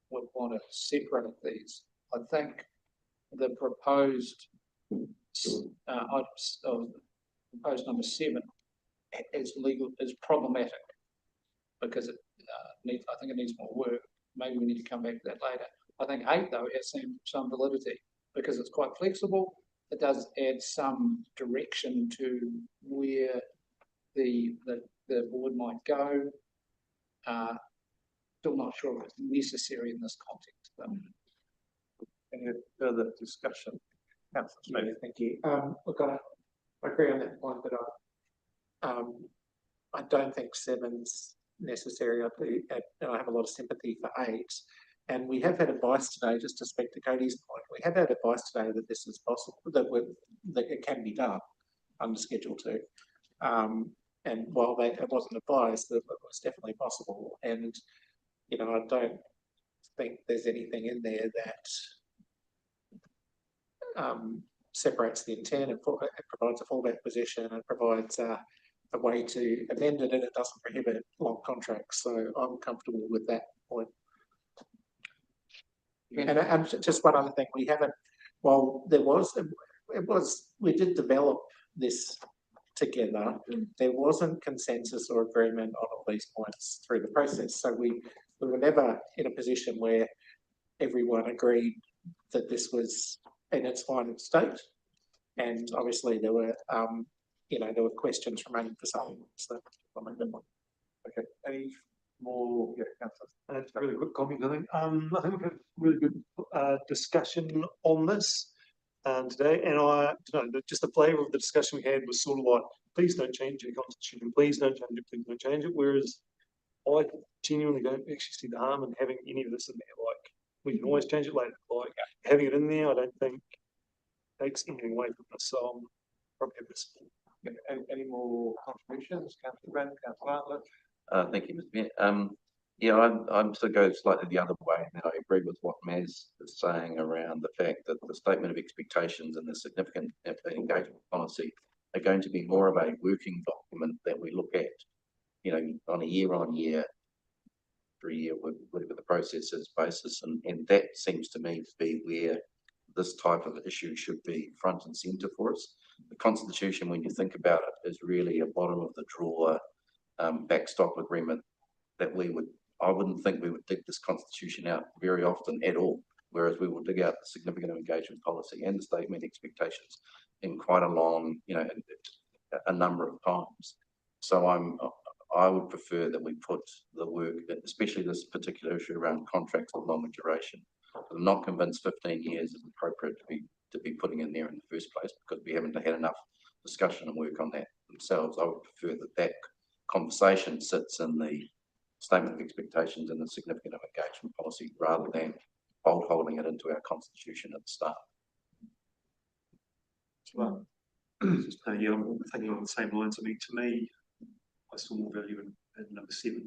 Speaker 13: would want to separate these. I think the proposed items of proposed number 7 is problematic because it needs, I think it needs more work. Maybe we need to come back to that later. I think 8 though has some validity because it's quite flexible. It does add some direction to where the board might go. Still not sure if it's necessary in this context.
Speaker 1: Any further discussion? Councillor Smith.
Speaker 16: Thank you. Look, I agree on that point, but I don't think 7's necessary. I have a lot of sympathy for 8. And we have had advice today, just to speak to Cody's point, we have had advice today that this is possible, that it can be done under Schedule 2. And while it wasn't advised, that it was definitely possible. And, you know, I don't think there's anything in there that separates the intent. It provides a fallback position and provides a way to amend it, and it doesn't prohibit long contracts. So I'm comfortable with that point. And just one other thing, we haven't, well, we did develop this together. There wasn't consensus or agreement on all these points through the process. So we were never in a position where everyone agreed that this was in its final state. And obviously there were, there were questions remaining for some. So I'll make that one.
Speaker 1: Okay. Any more? Yeah, Councillor.
Speaker 2: That's a really quick comment, I think. I think we've had really good discussion on this today, and just the flavour of the discussion we had was sort of like, please don't change your constitution, please don't change it, please don't change it. Whereas I genuinely don't actually see the harm in having any of this in there. Like, we can always change it later. Like, having it in there, I don't think takes anything away from us. So I'm probably happy to support.
Speaker 1: Any more contributions? Councillor Brand, Councillor Bartlett?
Speaker 12: Thank you, Mr. Mayor. Yeah, I'm to go slightly the other way. And I agree with what Maz is saying around the fact that the statement of expectations and the significant engagement policy are going to be more of a working document that we look at, you know, on a year-on-year, 3-year, whatever the process is, basis. And that seems to me to be where this type of issue should be front and centre for us. The Constitution, when you think about it, is really a bottom of the drawer backstop agreement that I wouldn't think we would dig this Constitution out very often at all, whereas we will dig out the significant engagement policy and the statement expectations in quite a long, a number of times. So I would prefer that we put the work, especially this particular issue around contracts of longer duration. I'm not convinced 15 years is appropriate to be putting in there in the first place, because we haven't had enough discussion and work on that themselves. I would prefer that conversation sits in the statement of expectations and the significant engagement policy rather than bolt holding it into our constitution at the start.
Speaker 2: Well, I'm thinking along the same lines. I mean, to me, I saw more value in number 7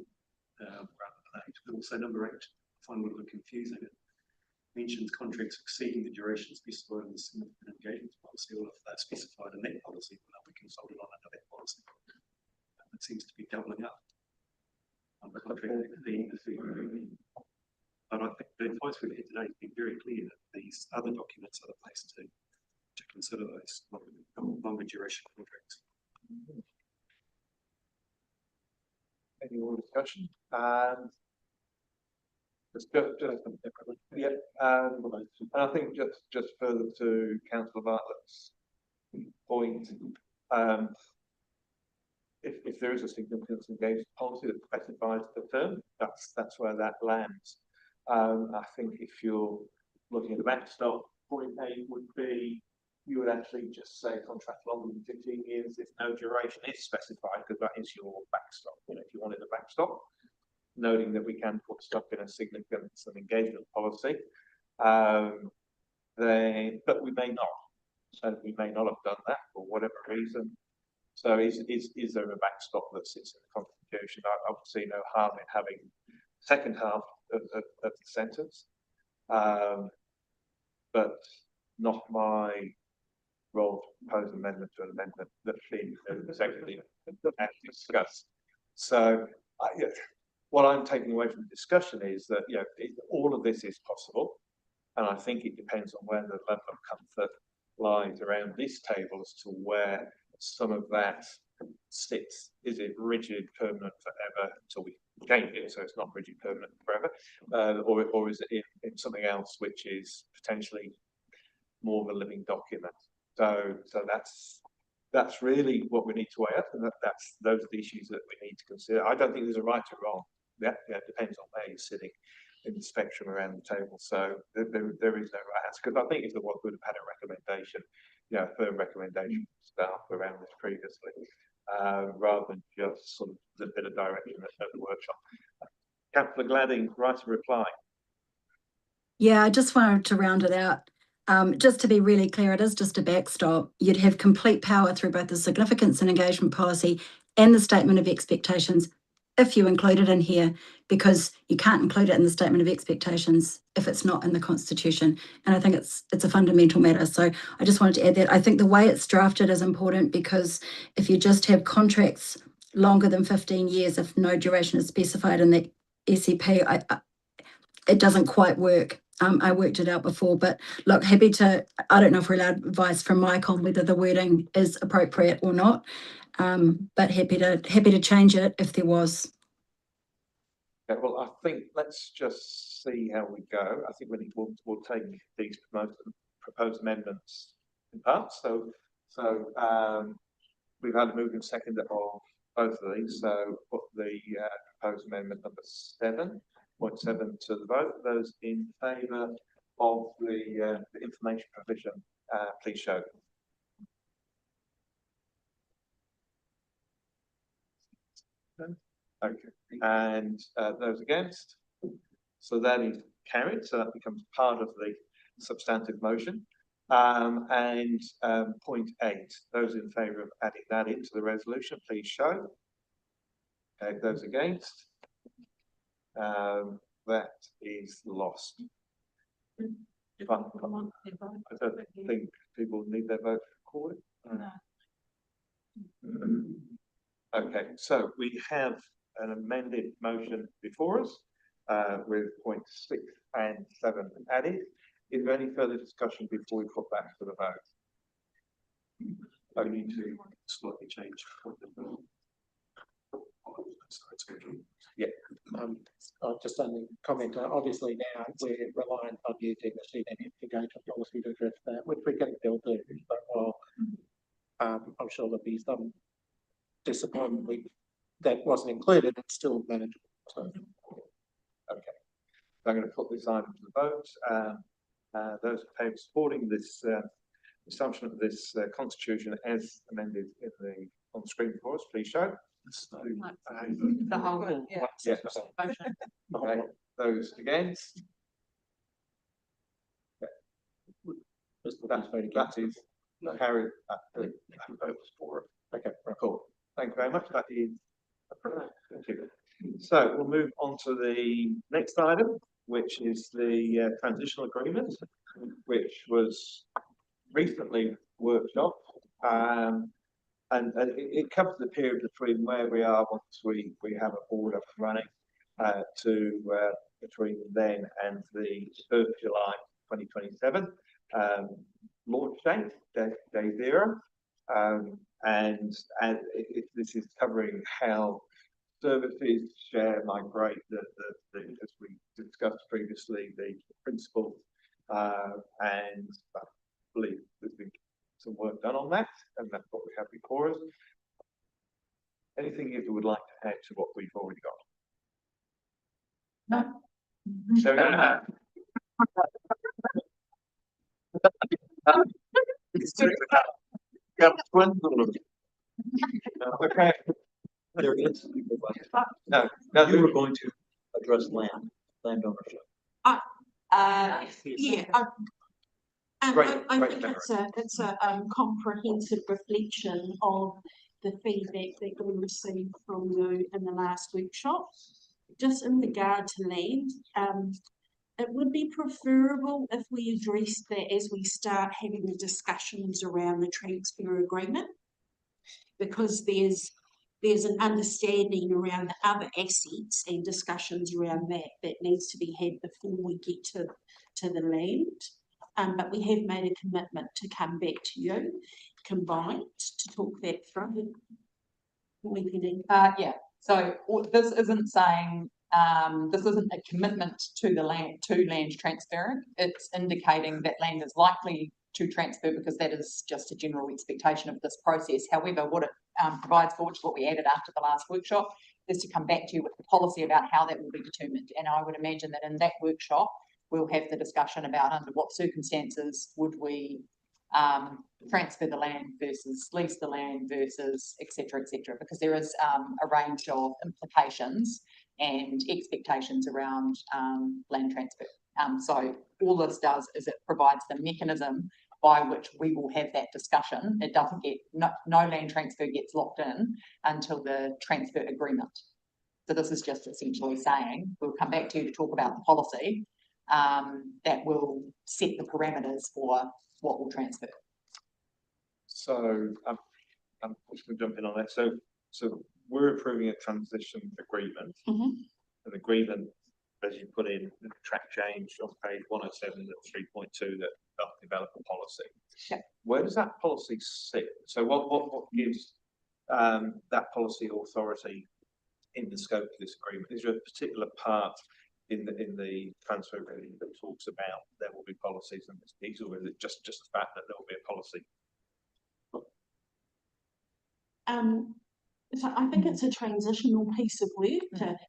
Speaker 2: rather than 8, but also number 8 I find a little bit confusing. mentions contracts exceeding the duration specified in the significant engagement policy, or if they're specified in that policy, will be consulted on under that policy. It seems to be doubling up on the contract. But I think the advice we've had today has been very clear that these other documents are the place to consider those longer duration contracts.
Speaker 1: Any more discussion? Yeah, and I think just further to Councillor Bartlett's point, if there is a significant engagement policy that specifies the term, that's where that lands. I think if you're looking at the backstop, point A would be you would actually just say contract longer than 15 years if no duration is specified, because that is your backstop. You know, if you wanted a backstop, noting that we can put stuff in a significance and engagement policy, but we may not. So we may not have done that for whatever reason. So is there a backstop that sits in the Constitution? I would see no harm in having the second half of the sentence, but not my role to propose amendment to an amendment that feeds exactly as discussed. So what I'm taking away from the discussion is that all of this is possible, and I think it depends on where the level of comfort lies around this table as to where some of that sits. Is it rigid, permanent forever until we change it, so it's not rigid, permanent forever, or is it in something else which is potentially more of a living document? So that's really what we need to weigh up, and those are the issues that we need to consider. I don't think there's a right or wrong. That depends on where you're sitting in the spectrum around the table. So there is no right answer, because I think if there was, we'd have had a recommendation, a firm recommendation from staff around this previously, rather than just sort of a bit of direction at the workshop. Councillor Gladding, right to reply.
Speaker 10: Yeah, I just wanted to round it out. Just to be really clear, it is just a backstop. You'd have complete power through both the significance and engagement policy and the statement of expectations if you include it in here, because you can't include it in the statement of expectations if it's not in the Constitution. And I think it's a fundamental matter. So I just wanted to add that. I think the way it's drafted is important, because if you just have contracts longer than 15 years, if no duration is specified in the SEP, it doesn't quite work. I worked it out before, but look, happy to, I don't know if we're allowed advice from Mike on whether the wording is appropriate or not, but happy to change it if there was.
Speaker 1: Okay, well, I think let's just see how we go. I think we'll take these proposed amendments in parts. So we've had a move and second of both of these. So put the proposed amendment number 7.7 to the vote. Those in favour of the information provision, please show. Okay, and those against? So that is carried, so that becomes part of the substantive motion. And point 8, those in favour of adding that into the resolution, please show. Okay, those against? That is lost. I don't think people need their vote recorded. Okay, so we have an amended motion before us with points 6 and 7 added. Is there any further discussion before we put back to the vote?
Speaker 2: Only to slightly change.
Speaker 1: Yeah.
Speaker 16: I'll just only comment, obviously now we're reliant on using the CNM engagement policy to address that, which we can still do, but while I'm sure there'll be some disappointment that wasn't included, it's still manageable. So.
Speaker 1: Okay, so I'm going to put this item to the vote. Those in favour supporting this assumption of this constitution as amended on the screen for us, please show.
Speaker 4: The whole, yeah.
Speaker 1: Yeah. Okay. Those against? Okay. That is carried. Okay, cool. Thank you very much. That is approved. Thank you. So we'll move on to the next item, which is the transitional agreement, which was recently workshopped. And it covers the period between where we are once we have a board up and running to between then and the 3rd of July 2027 launch date, day zero. This is covering how services share, migrate, as we discussed previously, the principal, and I believe there's been some work done on that, and that's what we have before us. Anything you would like to add to what we've already got?
Speaker 4: No.
Speaker 1: So, okay.
Speaker 7: There is.
Speaker 1: No,
Speaker 7: You were going to address land ownership.
Speaker 6: Yeah,
Speaker 1: Great,
Speaker 6: I
Speaker 1: great
Speaker 6: think
Speaker 1: memory.
Speaker 6: it's a comprehensive reflection of the feedback that we received from you in the last workshop. Just in regard to land, it would be preferable if we addressed that as we start having the discussions around the transfer agreement, because there's an understanding around the other assets and discussions around that needs to be had before we get to the land. But we have made a commitment to come back to you combined to talk that through.
Speaker 4: Yeah, so this isn't saying, this isn't a commitment to land transfer. It's indicating that land is likely to transfer because that is just a general expectation of this process. However, what it provides for, which is what we added after the last workshop, is to come back to you with the policy about how that will be determined. And I would imagine that in that workshop, we'll have the discussion about under what circumstances would we transfer the land versus lease the land versus et cetera, because there is a range of implications and expectations around land transfer. So all this does is it provides the mechanism by which we will have that discussion. It doesn't get, no land transfer gets locked in until the transfer agreement. So this is just essentially saying, we'll come back to you to talk about the policy that will set the parameters for what will transfer.
Speaker 1: So I'm just going to jump in on that. So we're approving a transition agreement. An agreement, as you put in the track change on page 107 at 3.2 that help develop a policy.
Speaker 4: Sure.
Speaker 1: Where does that policy sit? So what gives that policy authority in the scope of this agreement? Is there a particular part in the transfer agreement that talks about there will be policies in this piece, or is it just the fact that there will be a policy?
Speaker 6: So I think it's a transitional piece of work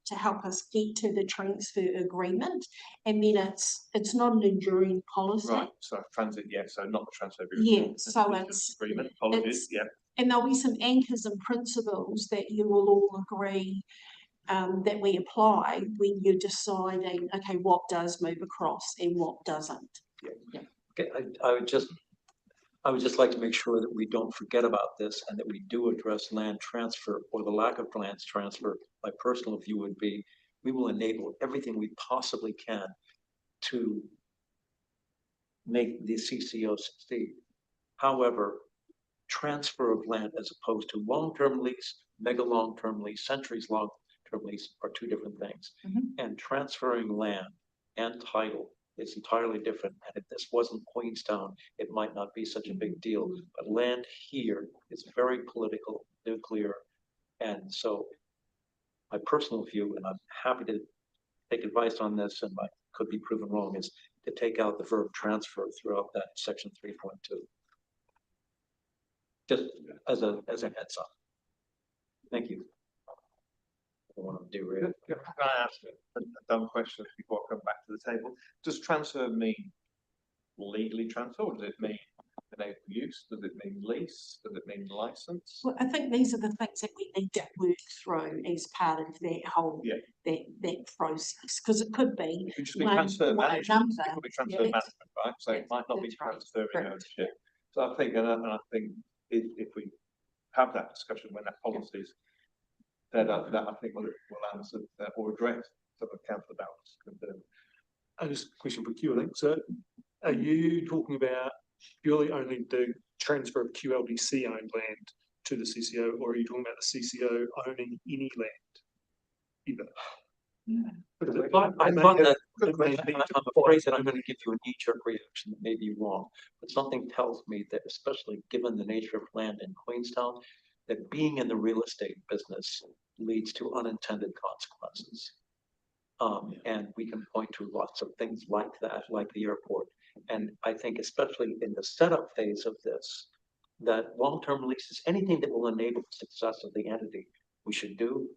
Speaker 6: to help us get to the transfer agreement, and then it's not an enduring policy.
Speaker 1: Right. So transit, yeah. So not the transfer agreement.
Speaker 6: Yeah. So it's
Speaker 1: agreement. Apologies. Yeah.
Speaker 6: And there'll be some anchors and principles that you will all agree that we apply when you're deciding, okay, what does move across and what doesn't.
Speaker 1: Yeah.
Speaker 7: Okay, I would just like to make sure that we don't forget about this and that we do address land transfer or the lack of land transfer. My personal view would be we will enable everything we possibly can to make the CCO succeed. However, transfer of land as opposed to long-term lease, mega long-term lease, centuries long-term lease are two different things. And transferring land and title is entirely different. And if this wasn't Queenstown, it might not be such a big deal. But land here is very political, nuclear. And so my personal view, and I'm happy to take advice on this, and I could be proven wrong, is to take out the verb transfer throughout that section 3.2. Just as a heads up. Thank you. I don't want to derail.
Speaker 1: Can I ask a dumb question before I come back to the table? Does transfer mean legally transfer, or does it mean enable use? Does it mean lease? Does it mean license?
Speaker 6: Well, I think these are the things that we need to work through as part of that whole that process, because it could be
Speaker 1: it could just be transfer management. It could be transfer management, right? So it might not be transferring ownership. So I think, and I think if we have that discussion when that policy is that I think will answer or address some of Councillor Ballard's concern.
Speaker 2: Just a question for Q, I think. So are you talking about purely only the transfer of QLDC owned land to the CCO, or are you talking about the CCO owning any land? Either.
Speaker 7: I thought that, I'm afraid that I'm going to give you a knee-jerk reaction that may be wrong, but something tells me that, especially given the nature of land in Queenstown, that being in the real estate business leads to unintended consequences. And we can point to lots of things like that, like the airport. And I think especially in the setup phase of this, that long-term leases, anything that will enable the success of the entity, we should do,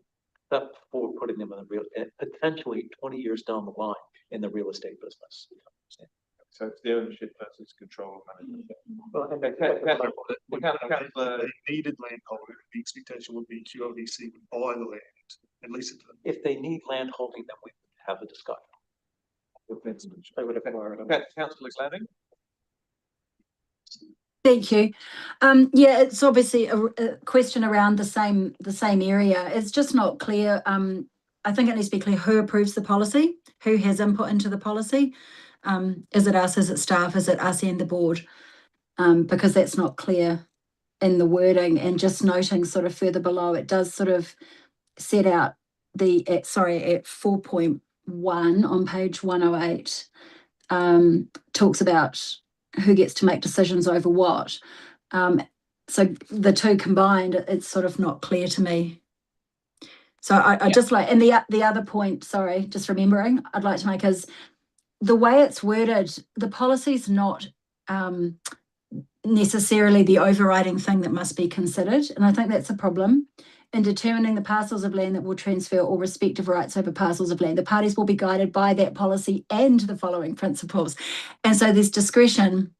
Speaker 7: except for putting them in the real, potentially 20 years down the line in the real estate business.
Speaker 1: So it's the ownership versus control of management.
Speaker 2: Well, and the needed landholder, the expectation would be QLDC would buy the land, at least it.
Speaker 7: If they need land holding, then we would have a discussion.
Speaker 1: Councillor Glanning?
Speaker 10: Thank you. Yeah, it's obviously a question around the same area. It's just not clear. I think it needs to be clear who approves the policy, who has input into the policy. Is it us? Is it staff? Is it us and the board? Because that's not clear in the wording. And just noting sort of further below, it does sort of set out the at 4.1 on page 108 talks about who gets to make decisions over what. So the two combined, it's sort of not clear to me. So I just like, and the other point, sorry, just remembering, I'd like to make is the way it's worded, the policy's not necessarily the overriding thing that must be considered. And I think that's a problem. In determining the parcels of land that will transfer all respective rights over parcels of land, the parties will be guided by that policy and the following principles. And so there's discretion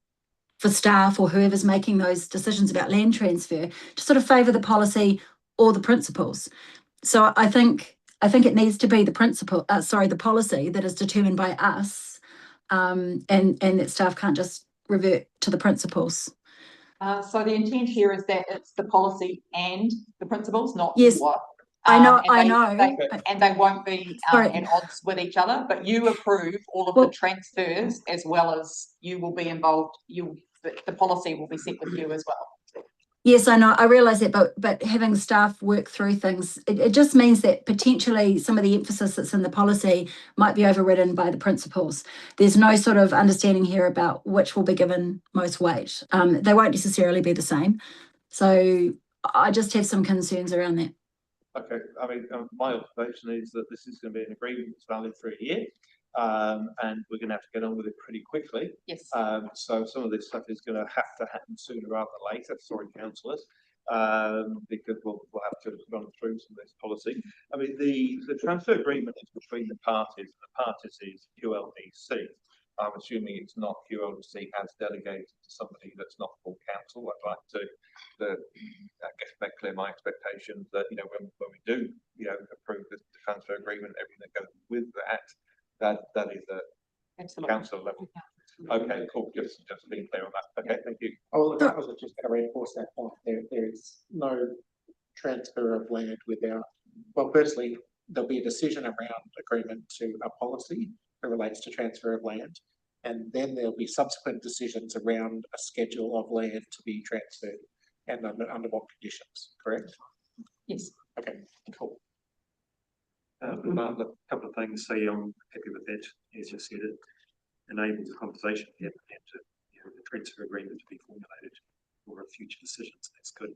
Speaker 10: for staff or whoever's making those decisions about land transfer to sort of favour the policy or the principles. So I think it needs to be the the policy that is determined by us, and that staff can't just revert to the principles.
Speaker 4: So the intent here is that it's the policy and the principles, not
Speaker 10: yes,
Speaker 4: what.
Speaker 10: I know.
Speaker 4: And they won't be at odds with each other, but you approve all of the transfers as well as you will be involved. The policy will be set with you as well.
Speaker 10: Yes, I know. I realise that, but having staff work through things, it just means that potentially some of the emphasis that's in the policy might be overridden by the principles. There's no sort of understanding here about which will be given most weight. They won't necessarily be the same. So I just have some concerns around that.
Speaker 1: Okay, I mean, my observation is that this is going to be an agreement that's valid for a year. And we're going to have to get on with it pretty quickly.
Speaker 4: Yes.
Speaker 1: So some of this stuff is going to have to happen sooner rather than later. Sorry, councillors, because we'll have to run through some of this policy. I mean, the transfer agreement is between the parties. The parties is QLDC. I'm assuming it's not QLDC has delegated to somebody that's not full council. I'd like to, I guess, make clear my expectations that when we do approve the transfer agreement, everything that goes with that. That is a council level. Okay, cool. Just being clear on that. Okay, thank you.
Speaker 16: Oh, look, I was just going to reinforce that point. There is no transfer of land without. Well, firstly, there'll be a decision around agreement to a policy that relates to transfer of land, and then there'll be subsequent decisions around a schedule of land to be transferred and under what conditions. Correct?
Speaker 4: Yes.
Speaker 16: Okay. Cool.
Speaker 2: A couple of things. Say I'm happy with that. As you said, it enables a conversation to happen and the transfer agreement to be formulated for future decisions. That's good.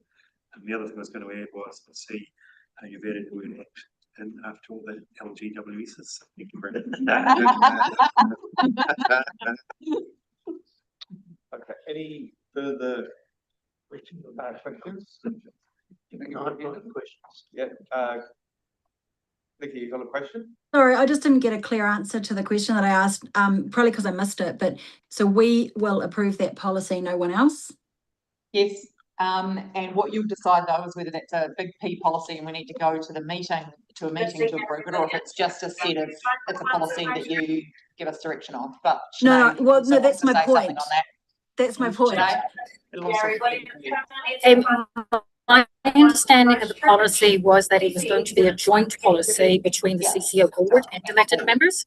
Speaker 2: And the other thing I was going to add was to see how you've added the word act and after all the LGWSs. Thank you very much.
Speaker 1: Okay. Any further questions? Yeah. Nikki, you got a question?
Speaker 10: Sorry, I just didn't get a clear answer to the question that I asked, probably because I missed it. But so we will approve that policy, no one else?
Speaker 4: Yes. And what you'll decide though is whether that's a big P policy and we need to go to the meeting to approve it, or if it's just a set of it's a policy that you give us direction on. But
Speaker 10: no, that's my point. That's my point.
Speaker 9: My understanding of the policy was that it was going to be a joint policy between the CCO board and elected members.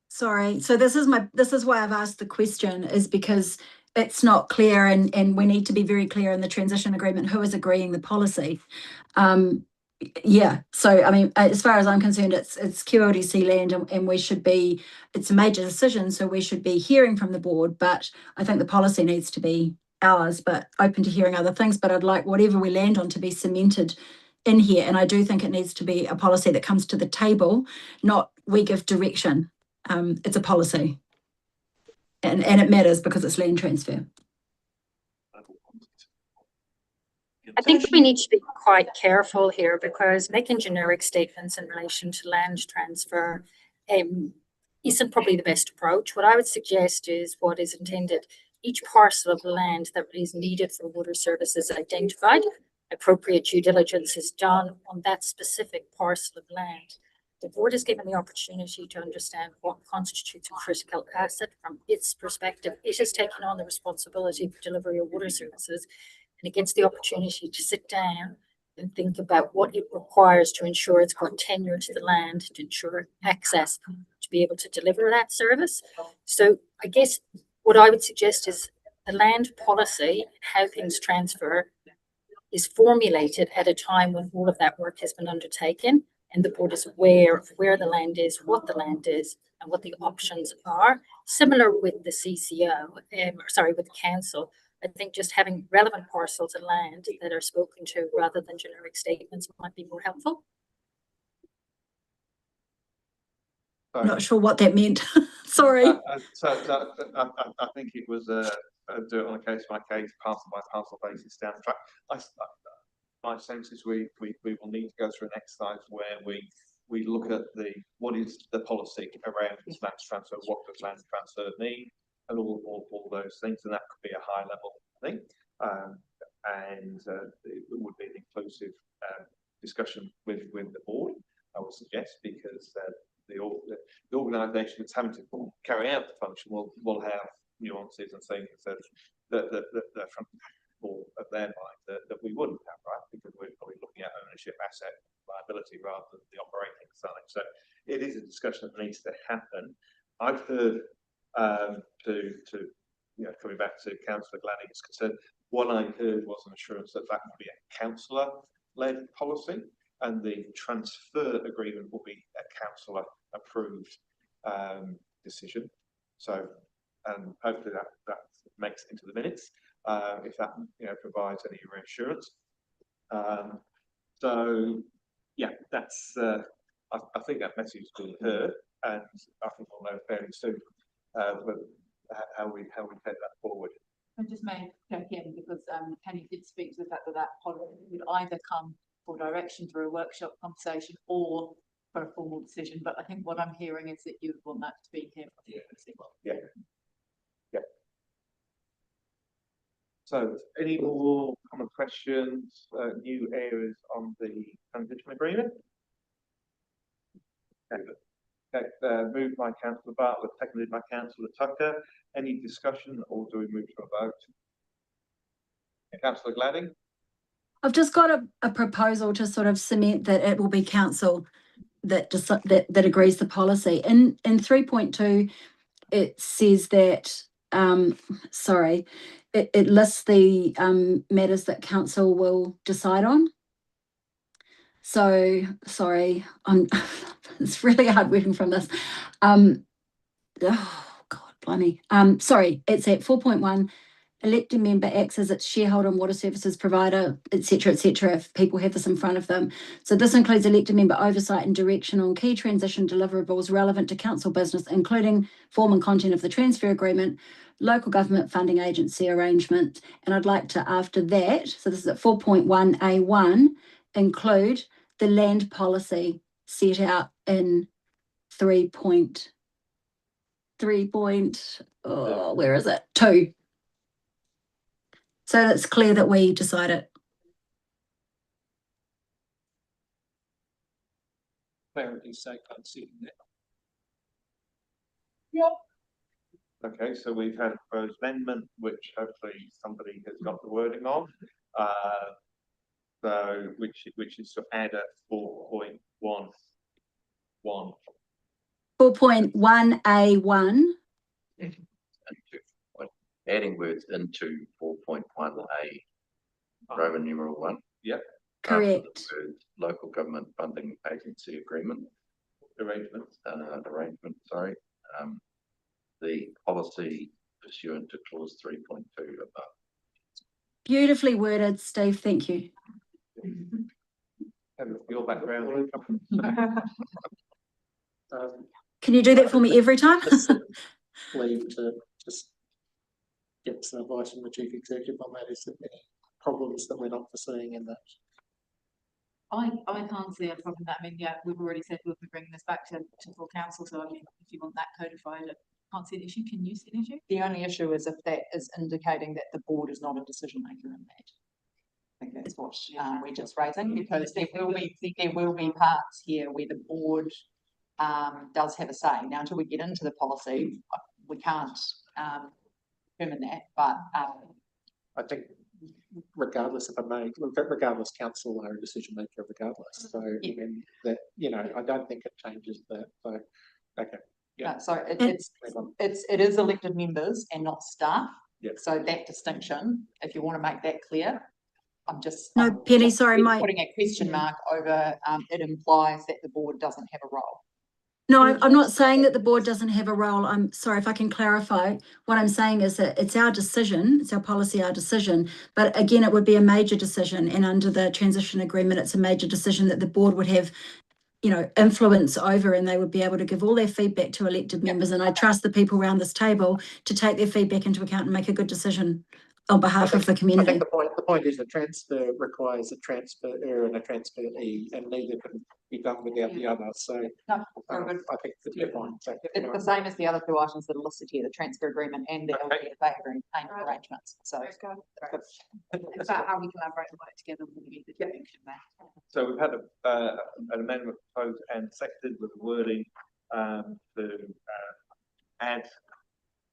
Speaker 10: Sorry. So this is why I've asked the question, is because it's not clear, and we need to be very clear in the transition agreement who is agreeing the policy. Yeah, so I mean, as far as I'm concerned, it's QLDC land, and we should be, it's a major decision, so we should be hearing from the board, but I think the policy needs to be ours, but open to hearing other things. But I'd like whatever we land on to be cemented in here, and I do think it needs to be a policy that comes to the table, not we give direction. It's a policy, and it matters because it's land transfer.
Speaker 9: I think we need to be quite careful here, because making generic statements in relation to land transfer isn't probably the best approach. What I would suggest is what is intended. Each parcel of land that is needed for water services identified, appropriate due diligence is done on that specific parcel of land. The board is given the opportunity to understand what constitutes a critical asset from its perspective. It has taken on the responsibility for delivery of water services, and it gets the opportunity to sit down and think about what it requires to ensure it's got tenure to the land, to ensure access, to be able to deliver that service. So I guess what I would suggest is the land policy, how things transfer, is formulated at a time when all of that work has been undertaken, and the board is aware of where the land is, what the land is, and what the options are. Similar with the CCO, with the council. I think just having relevant parcels of land that are spoken to rather than generic statements might be more helpful.
Speaker 10: I'm not sure what that meant. Sorry.
Speaker 1: I think it was do it on a case by case, parcel by parcel basis down the track. My sense is we will need to go through an exercise where we look at what is the policy around land transfer, what does land transfer mean, and all those things, and that could be a high level thing, and it would be an inclusive discussion with the board, I would suggest, because the organisation that's having to carry out the function will have nuances and things that from of their mind that we wouldn't have, right? Because we're probably looking at ownership, asset, liability rather than the operating side. So it is a discussion that needs to happen. I've heard coming back to Councillor Glanning's concern, what I heard was an assurance that would be a councillor-led policy, and the transfer agreement will be a councillor-approved decision. So, and hopefully that makes it into the minutes, if that provides any reassurance. So, yeah, that's. I think that message has been heard, and I think we'll know fairly soon how we take that forward.
Speaker 4: I just may jump in because Penny did speak to the fact that policy would either come for direction through a workshop conversation or for a formal decision. But I think what I'm hearing is that you want that to be here.
Speaker 1: Yeah. So, any more common questions, new areas on the transition agreement? Okay, moved by Councillor Bartlett, seconded by Councillor Tucker. Any discussion, or do we move to a vote? Councillor Glading?
Speaker 10: I've just got a proposal to sort of cement that it will be council that agrees the policy. In 3.2, it says that it lists the matters that council will decide on. So sorry, it's really hard working from this. Oh God, blimey. Sorry, it's at 4.1. Elected member acts as its shareholder and water services provider, etc., if people have this in front of them. So this includes elected member oversight and direction on key transition deliverables relevant to council business, including form and content of the transfer agreement, local government funding agency arrangement. And I'd like to, after that, so this is at 4.1A1, include the land policy set out in 3.3. Where is it? 2. So it's clear that we decide it.
Speaker 13: Clarity's sake, I'd see that.
Speaker 1: Okay, so we've had a proposed amendment, which hopefully somebody has got the wording on. So which is to add a 4.11.
Speaker 10: 4.1A1.
Speaker 12: Adding words into 4.1A, Roman numeral 1.
Speaker 1: Yep.
Speaker 10: Correct.
Speaker 12: Local government funding agency agreement. Arrangement, sorry. The policy pursuant to clause 3.2 above.
Speaker 10: Beautifully worded, Steve. Thank you.
Speaker 1: Your background.
Speaker 10: Can you do that for me every time?
Speaker 16: Leave to just get some advice from the chief executive on that. Is there any problems that we're not foreseeing in that?
Speaker 4: I can't see a problem with that. I mean, yeah, we've already said we'll be bringing this back to full council, so I mean, if you want that codified, I can't see an issue. Can you see an issue? The only issue is if that is indicating that the board is not a decision maker in that. I think that's what we're just raising, because there will be parts here where the board does have a say. Now, until we get into the policy, we can't determine that, but
Speaker 16: I think regardless, if I may, regardless, council are a decision maker regardless. So I mean that, you know, I don't think it changes that. So okay. Yeah.
Speaker 4: So it is elected members and not staff.
Speaker 16: Yeah.
Speaker 4: So that distinction, if you want to make that clear,
Speaker 10: No, Penny, sorry,
Speaker 4: putting a question mark over it implies that the board doesn't have a role.
Speaker 10: No, I'm not saying that the board doesn't have a role. I'm sorry if I can clarify. What I'm saying is that it's our decision, it's our policy, our decision. But again, it would be a major decision, and under the transition agreement, it's a major decision that the board would have, you know, influence over, and they would be able to give all their feedback to elected members. And I trust the people around this table to take their feedback into account and make a good decision on behalf of the community.
Speaker 16: I think the point is a transfer requires a transfer and a transferee, and neither can be done without the other. So
Speaker 4: no,
Speaker 16: I think that's fine. So,
Speaker 4: it's the same as the other two items that are listed here: the transfer agreement and the LPFA agreement payment arrangements. So it's about how we collaborate and work together with the direction there.
Speaker 1: So we've had an amendment proposed and seconded with the wording to add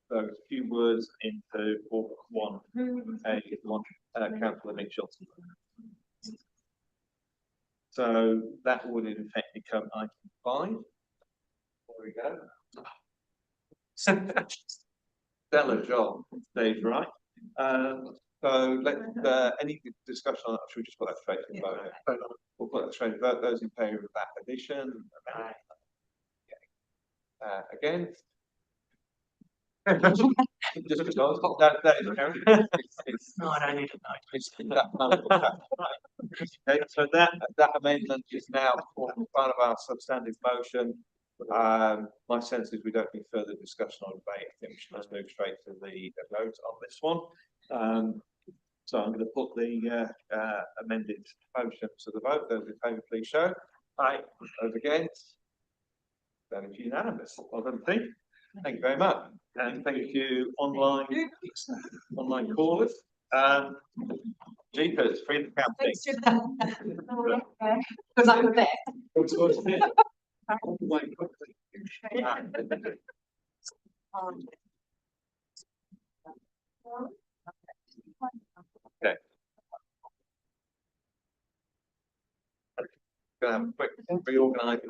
Speaker 1: those few words into 4.1A1, Councillor Mitchell. So that would in effect become item 5. There we go. Stellar job, Dave, right? So let's, any discussion on that? Should we just put that straight to the vote? We'll put that straight to vote. Those in favour of that addition? Again? Just because that is apparent.
Speaker 15: No, I don't need to know.
Speaker 1: Okay, so that amendment is now part of our substantive motion. My sense is we don't need further discussion or debate. I think we should just move straight to the vote on this one. So I'm going to put the amended motion to the vote. Those in favour, please show. Aye. Those against? That is unanimous. Well done, team. Thank you very much, and thank you online callers. Jeepers, freedom counting.
Speaker 4: Because I'm there.
Speaker 1: Okay. Gonna have a quick reorganising.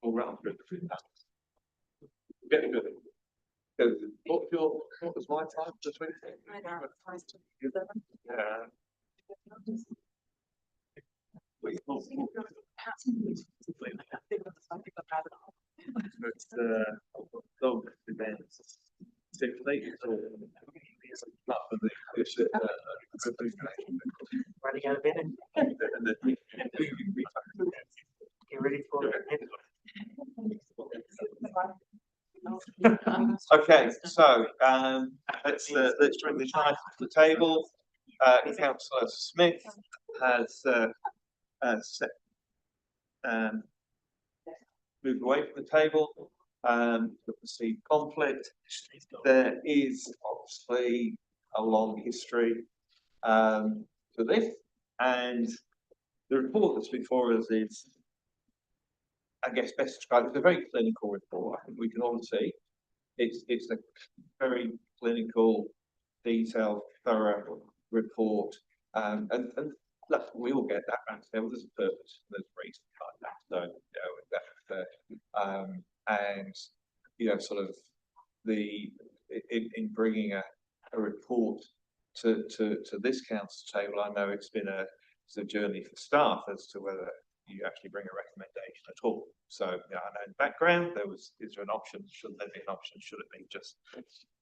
Speaker 1: We'll run through the food balance. Get good. What was my time? Just 20? Yeah. It's dog events. Simply, not for the
Speaker 15: Running out of bed. Get ready for it.
Speaker 1: Okay, so let's bring this item to the table. Councillor Smith has moved away from the table to perceived conflict. There is obviously a long history to this, and the report that's before us is, I guess, best described. It's a very clinical report. I think we can all see it's a very clinical, detailed, thorough report, and look, we all get that round table. There's a purpose, there's a reason behind that. So, and sort of in bringing a report to this council table, I know it's been a journey for staff as to whether you actually bring a recommendation at all. So, I know in the background is there an option? Should there be an option? Should it be just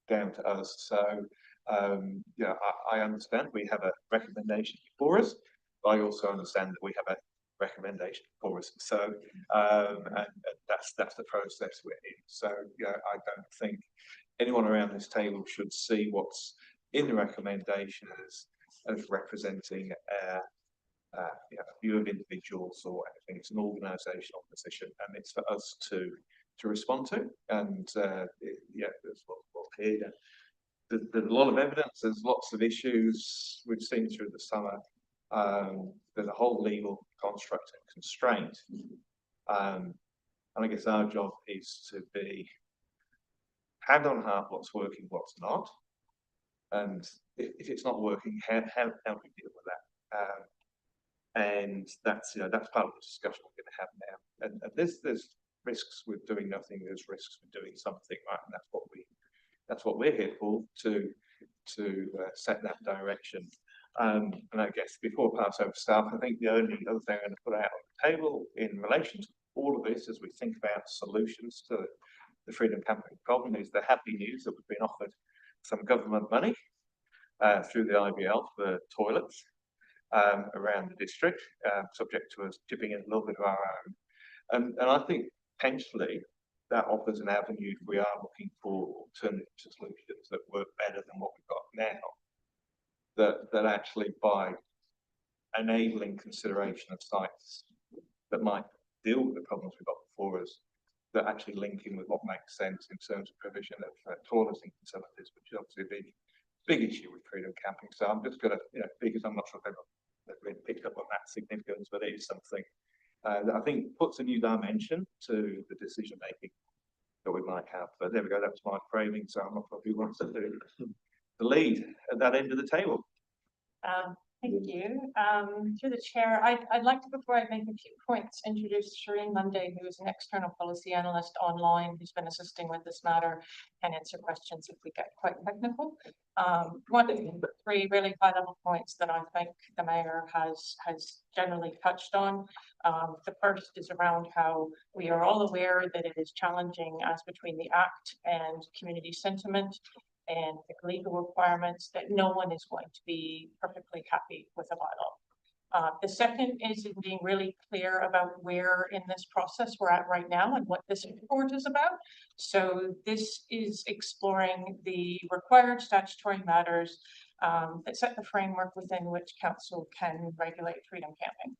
Speaker 1: down to us? So, I understand we have a recommendation before us, but I also understand that we have a recommendation for us. So, and that's the process we're in. So, I don't think anyone around this table should see what's in the recommendation as representing a view of individuals or anything. It's an organisational position, and it's for us to respond to. And there's what's here. There's a lot of evidence. There's lots of issues we've seen through the summer. There's a whole legal construct and constraint, and I guess our job is to be hand on heart what's working, what's not, and if it's not working, how do we deal with that? And that's part of the discussion we're going to have now. And there's risks with doing nothing. There's risks with doing something, right? And that's what we're here for, to set that direction. And I guess before I pass over to staff, I think the only other thing I'm going to put out on the table in relation to all of this, as we think about solutions to the freedom camping problem, is the happy news that we've been offered some government money through the IBL for toilets around the district, subject to us chipping in a little bit of our own. And I think potentially that offers an avenue if we are looking for alternative solutions that work better than what we've got now. That actually, by enabling consideration of sites that might deal with the problems we've got before us, that actually link in with what makes sense in terms of provision of toileting facilities, which is obviously a big issue with freedom camping. So I'm just going to, because I'm not sure if they've really picked up on that significance, but it is something that I think puts a new dimension to the decision making that we might have. But there we go. That was my framing. So I'm not sure who wants to do the lead at that end of the table.
Speaker 17: Thank you. Through the chair, I'd like to, before I make a few points, introduce Shireen Monday, who is an external policy analyst online who's been assisting with this matter and answer questions if we get quite technical. One of the three really high-level points that I think the Mayor has generally touched on. The first is around how we are all aware that it is challenging as between the Act and community sentiment and the legal requirements, that no one is going to be perfectly happy with a bylaw. The second is in being really clear about where in this process we're at right now and what this report is about. So this is exploring the required statutory matters that set the framework within which council can regulate freedom camping.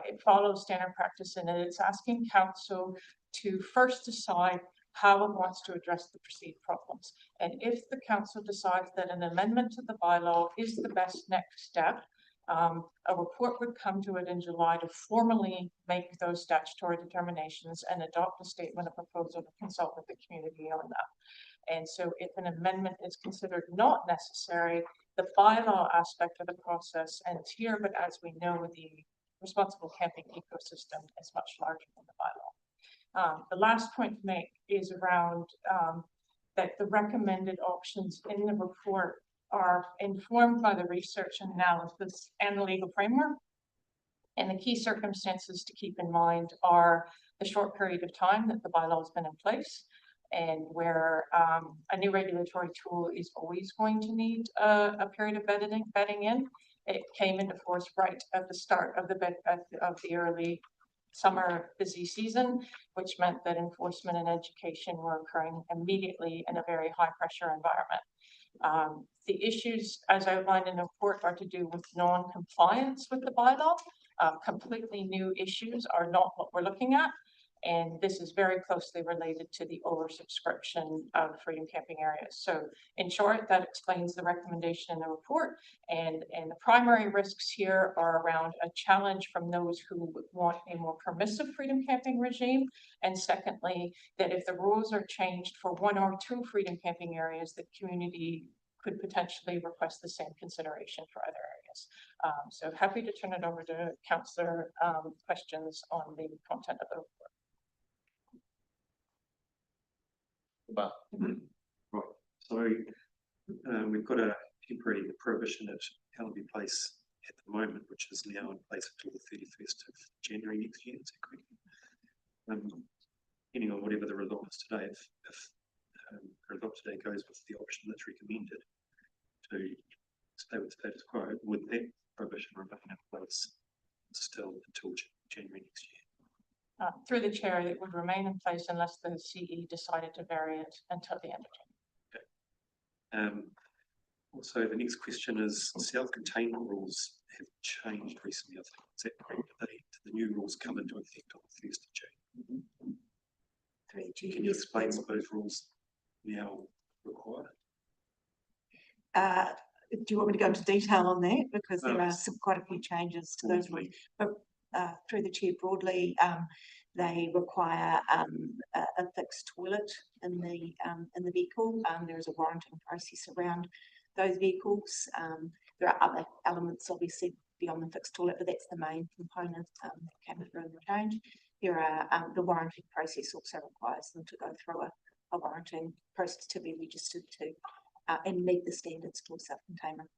Speaker 17: It follows standard practice, and it's asking council to first decide how it wants to address the perceived problems. And if the council decides that an amendment to the bylaw is the best next step, a report would come to it in July to formally make those statutory determinations and adopt a statement of proposal to consult with the community on that. And so if an amendment is considered not necessary, the bylaw aspect of the process ends here, but as we know, the responsible camping ecosystem is much larger than the bylaw. The last point to make is around that the recommended options in the report are informed by the research and analysis and the legal framework. And the key circumstances to keep in mind are the short period of time that the bylaw has been in place, and where a new regulatory tool is always going to need a period of bedding in. It came into force right at the start of the early summer busy season, which meant that enforcement and education were occurring immediately in a very high pressure environment. The issues, as outlined in the report, are to do with non-compliance with the bylaw. Completely new issues are not what we're looking at. And this is very closely related to the oversubscription of freedom camping areas. So in short, that explains the recommendation in the report. And the primary risks here are around a challenge from those who want a more permissive freedom camping regime. And secondly, that if the rules are changed for one or two freedom camping areas, the community could potentially request the same consideration for other areas. So happy to turn it over to councillor questions on the content of the report.
Speaker 2: Right, so we've got a temporary prohibition at Hellby Place at the moment, which is now in place until the 31st of January next year. Is that correct? Depending on whatever the result is today, if the result today goes with the option that's recommended to stay with status quo, would that prohibition remain in place still until January next year?
Speaker 17: Through the chair, it would remain in place unless the CE decided to vary it until the end of January.
Speaker 2: Also, the next question is self-containment rules have changed recently. I think is that correct? Did the new rules come into effect on the 1st of June? Can you explain what those rules now require?
Speaker 18: Do you want me to go into detail on that? Because there are quite a few changes to those rules. But through the chair broadly, they require a fixed toilet in the vehicle. There is a warranting process around those vehicles. There are other elements, obviously, beyond the fixed toilet, but that's the main component that came through in the change. There are the warranting process also requires them to go through a warranting process to be registered to and meet the standards for self-containment.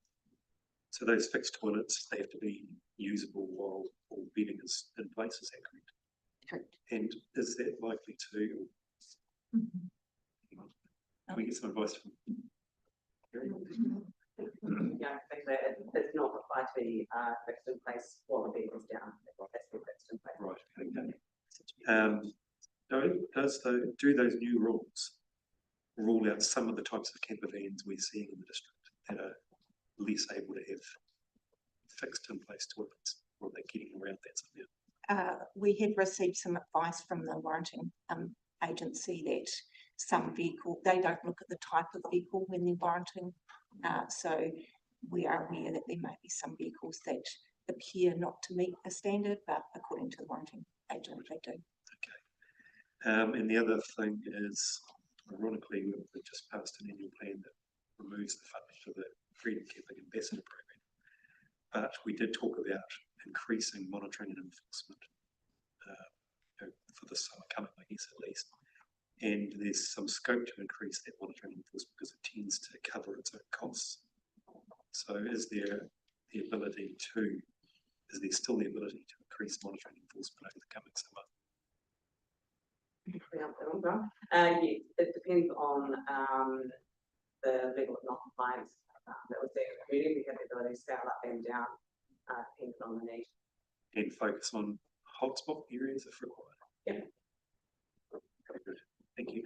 Speaker 2: So those fixed toilets, they have to be usable while all bedding is in place, is that correct?
Speaker 18: Correct.
Speaker 2: And is that likely to, can we get some advice from Gary?
Speaker 19: Yeah, I think that it does not apply to be fixed in place while the vehicle's down. It has to be fixed in place.
Speaker 2: Right, okay. Do those new rules rule out some of the types of camper vans we're seeing in the district that are less able to have fixed in place toilets, or are they getting around that somehow?
Speaker 18: We have received some advice from the warranting agency that some vehicle, they don't look at the type of vehicle when they're warranting. So we are aware that there may be some vehicles that appear not to meet a standard, but according to the warranting agent, they do.
Speaker 2: Okay. And the other thing is, ironically, we've just passed an annual plan that removes the funding for the Freedom Camping Ambassador program. But we did talk about increasing monitoring and enforcement for the summer coming, I guess, at least. And there's some scope to increase that monitoring and enforcement because it tends to cover its own costs. So is there still the ability to increase monitoring and enforcement over the coming summer?
Speaker 19: Yeah, it depends on the level of non-compliance that was there. Really, we have the ability to scale up and down, depending on the need.
Speaker 2: And focus on hotspot areas if required.
Speaker 19: Yeah.
Speaker 2: Very good. Thank you.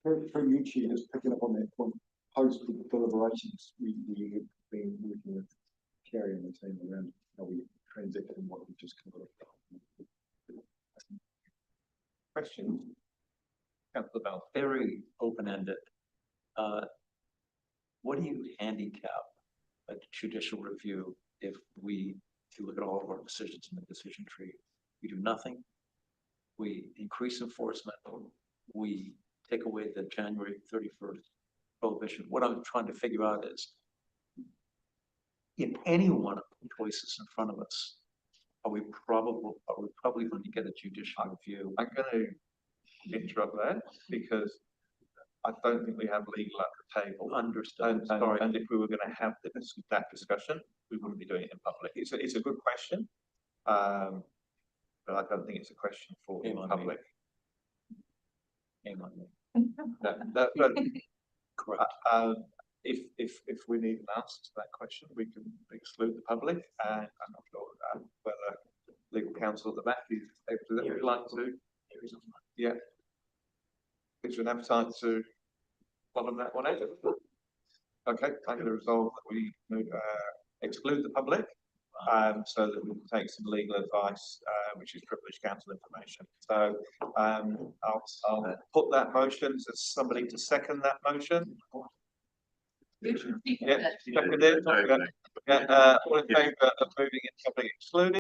Speaker 20: Through you, Chair, just picking up on that point, post the deliberations, we have been working with Carrie and the team around how we transact and what we just covered.
Speaker 7: Question, Councillor Bell, very open-ended. What do you handicap a judicial review if you look at all of our decisions in the decision tree? We do nothing. We increase enforcement. We take away the January 31st prohibition. What I'm trying to figure out is, in any one of the choices in front of us, are we probably going to get a judicial review?
Speaker 1: I'm going to interrupt that because I don't think we have legal at the table.
Speaker 7: Understood.
Speaker 1: And if we were going to have that discussion, we wouldn't be doing it in public. It's a good question, but I don't think it's a question for the public. If we need an answer to that question, we can exclude the public, and I'm not sure whether legal counsel at the back is able to. If you'd like to, yeah, is there an appetite to follow that one out? Okay, I'm going to resolve that we exclude the public, so that we can take some legal advice, which is privileged counsel information. So I'll put that motion. Is there somebody to second that motion? Yeah, seconded. Yeah, all in favour of moving it public excluded?